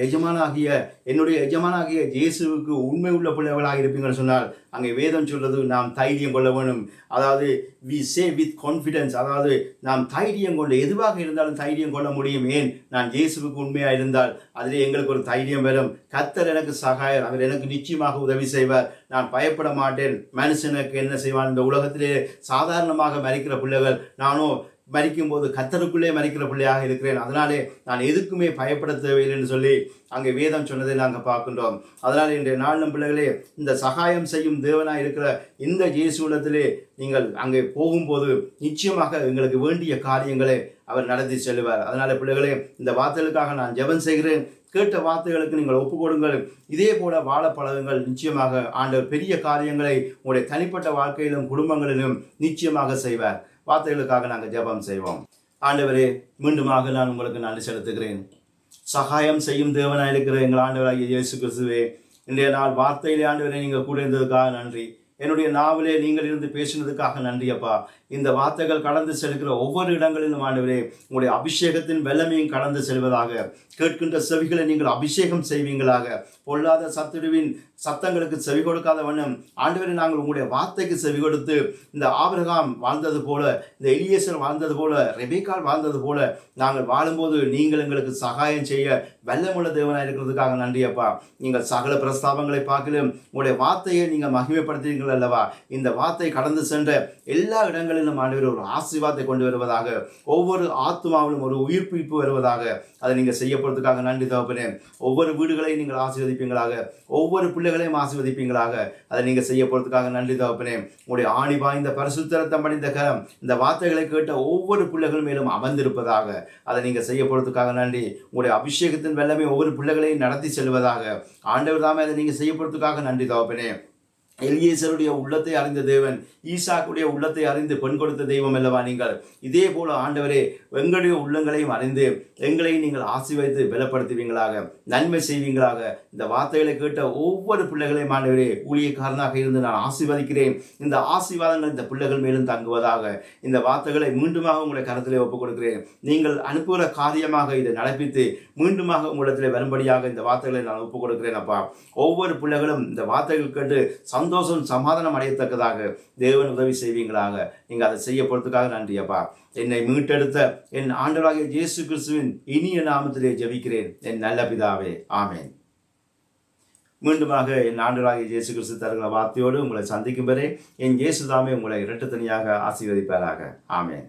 என்னுடைய எஜமானாகிய இயேசுவுக்கு உண்மை உள்ள பிள்ளைகளாக இருப்பீங்கன்னு சொன்னால் அங்கே வேதம் சொல்றது நாம் தைரியம் கொள்ள வேணும். அதாவது we say with confidence, அதாவது நாம் தைரியம் கொண்டு எதுவாக இருந்தாலும் தைரியம் கொள்ள முடியும். ஏன்? நான் இயேசுவுக்கு உண்மையாக இருந்தால் அதிலே எங்களுக்கு ஒரு தைரியம் வரும். கர்த்தர் எனக்கு சகாயர், அவர் எனக்கு நிச்சயமாக உதவி செய்வார், நான் பயப்பட மாட்டேன், மனுஷனுக்கு என்ன செய்வான். இந்த உலகத்திலே சாதாரணமாக மரிக்கிற பிள்ளைகள், நானும் மரிக்கும் போது கர்த்தருக்குள்ளே மரிக்கிற பிள்ளையாக இருக்கிறேன், அதனாலே நான் எதுக்குமே பயப்பட தேவையில்லைன்னு சொல்லி அங்கே வேதம் சொன்னதை நாங்கள் பார்க்கின்றோம். அதனால் இன்றைய நாளும் பிள்ளைகளே, இந்த சகாயம் செய்யும் தேவனாக இருக்கிற இந்த இயேசுவிடத்திலே நீங்கள் அங்கே போகும்போது நிச்சயமாக எங்களுக்கு வேண்டிய காரியங்களை அவர் நடத்தி செல்வார். அதனால பிள்ளைகளே, இந்த வார்த்தைகளுக்காக நான் ஜெபம் செய்கிறேன். கேட்ட வார்த்தைகளுக்கு நீங்கள் ஒப்பு கொடுங்கள். இதே போல வாழ பழகுங்கள். நிச்சயமாக ஆண்டவர் பெரிய காரியங்களை உங்களுடைய தனிப்பட்ட வாழ்க்கையிலும் குடும்பங்களிலும் நிச்சயமாக செய்வார். வார்த்தைகளுக்காக நாங்கள் ஜெபம் செய்வோம். ஆண்டவரே, மீண்டுமாக நான் உங்களுக்கு நன்றி செலுத்துகிறேன். சகாயம் செய்யும் தேவனாக இருக்கிற எங்கள் ஆண்டவராகிய இயேசு கிறிஸ்துவே, இன்றைய நாள் வார்த்தையிலே ஆண்டவரே நீங்கள் கூட இருந்ததுக்காக நன்றி. என்னுடைய நாவிலே நீங்கள் இருந்து பேசினதுக்காக நன்றி அப்பா. இந்த வார்த்தைகள் கடந்து செல்கிற ஒவ்வொரு இடங்களிலும் ஆண்டவரே உங்களுடைய அபிஷேகத்தின் வெள்ளமையும் கடந்து செல்வதாக, கேட்கின்ற செவிகளை நீங்கள் அபிஷேகம் செய்வீங்களாக, பொல்லாத சத்துருவின் சத்தங்களுக்கு செவி கொடுக்காத வண்ணம் ஆண்டவரே நாங்கள் உங்களுடைய வார்த்தைக்கு செவி கொடுத்து இந்த ஆபிரகாம் வாழ்ந்தது போல, இந்த எலியேசர் வாழ்ந்தது போல, ரெபெக்காள் வாழ்ந்தது போல நாங்கள் வாழும்போது நீங்கள் எங்களுக்கு சகாயம் செய்ய வல்லமுள்ள தேவனாக இருக்கிறதுக்காக நன்றி அப்பா. நீங்கள் சகல பிரஸ்தாபங்களை பார்க்கலும் உங்களுடைய வார்த்தையை நீங்கள் மகிமைப்படுத்துவீங்களா செய்கிறீர்கள் அல்லவா, இந்த வார்த்தை கடந்து சென்ற எல்லா இடங்களிலும் ஆண்டவரே ஒரு ஆசீர்வாதத்தை கொண்டு வருவதாக, ஒவ்வொரு ஆத்மாவிலும் ஒரு உயிர்ப்பிப்பு வருவதாக அதை நீங்கள் செய்ய போறதுக்காக நன்றி தகப்பனே. ஒவ்வொரு வீடுகளையும் நீங்கள் ஆசீர்வதிப்பீங்களாக, ஒவ்வொரு பிள்ளைகளையும் ஆசீர்வதிப்பீங்களாக அதை நீங்கள் செய்ய போறதுக்காக நன்றி தகப்பனே. உங்களுடைய ஆணி பாய்ந்த பரிசுத்த ரத்தம் படிந்த கரம் இந்த வார்த்தைகளை கேட்ட ஒவ்வொரு பிள்ளைகள் மேலும் அமர்ந்திருப்பதாக அதை நீங்கள் செய்ய போறதுக்காக நன்றி. உங்களுடைய அபிஷேகத்தின் வெள்ளமே ஒவ்வொரு பிள்ளைகளையும் நடத்தி செல்வதாக ஆண்டவர் தாமே அதை நீங்கள் செய்ய போறதுக்காக நன்றி தகப்பனே. எலியேசருடைய உள்ளத்தை அறிந்த தேவன், ஈசாக்குடைய உள்ளத்தை அறிந்து பெண் கொடுத்த தெய்வம் அல்லவா நீங்கள். இதே போல ஆண்டவரே எங்களுடைய உள்ளங்களையும் அறிந்து எங்களையும் நீங்கள் ஆசீர்வதித்து பலப்படுத்துவீங்களாக, நன்மை செய்வீங்களாக. இந்த வார்த்தைகளை கேட்ட ஒவ்வொரு பிள்ளைகளையும் ஆண்டவரே ஊழியக்காரனாக இருந்து நான் ஆசீர்வதிக்கிறேன். இந்த ஆசீர்வாதங்கள் இந்த பிள்ளைகள் மேலும் தங்குவதாக. இந்த வார்த்தைகளை மீண்டுமாக உங்களுடைய கருத்திலே ஒப்புக் கொடுக்கிறேன். நீங்கள் அனுப்புகிற காரியமாக இதை நடப்பித்து மீண்டுமாக உங்களிடத்திலே வரும்படியாக இந்த வார்த்தைகளை நான் ஒப்புக் கொடுக்கிறேன் அப்பா. ஒவ்வொரு பிள்ளைகளும் இந்த வார்த்தைகள் கேட்டு சந்தோஷம் சமாதானம் அடையத்தக்கதாக தேவன் உதவி செய்வீங்களாக. நீங்கள் அதை செய்ய போறதுக்காக நன்றி அப்பா. என்னை மீட்டெடுத்த என் ஆண்டவராகிய இயேசு கிறிஸ்துவின் இனிய நாமத்திலே ஜெபிக்கிறேன் என் நல்ல பிதாவே, ஆமேன். மீண்டுமாக என் ஆண்டவராகிய இயேசு கிறிஸ்து தருகிற வார்த்தையோடு உங்களை சந்திக்கும் வரை என் இயேசு தாமே உங்களை இரட்டத்தனியாக ஆசீர்வதிப்பாராக. ஆமேன்.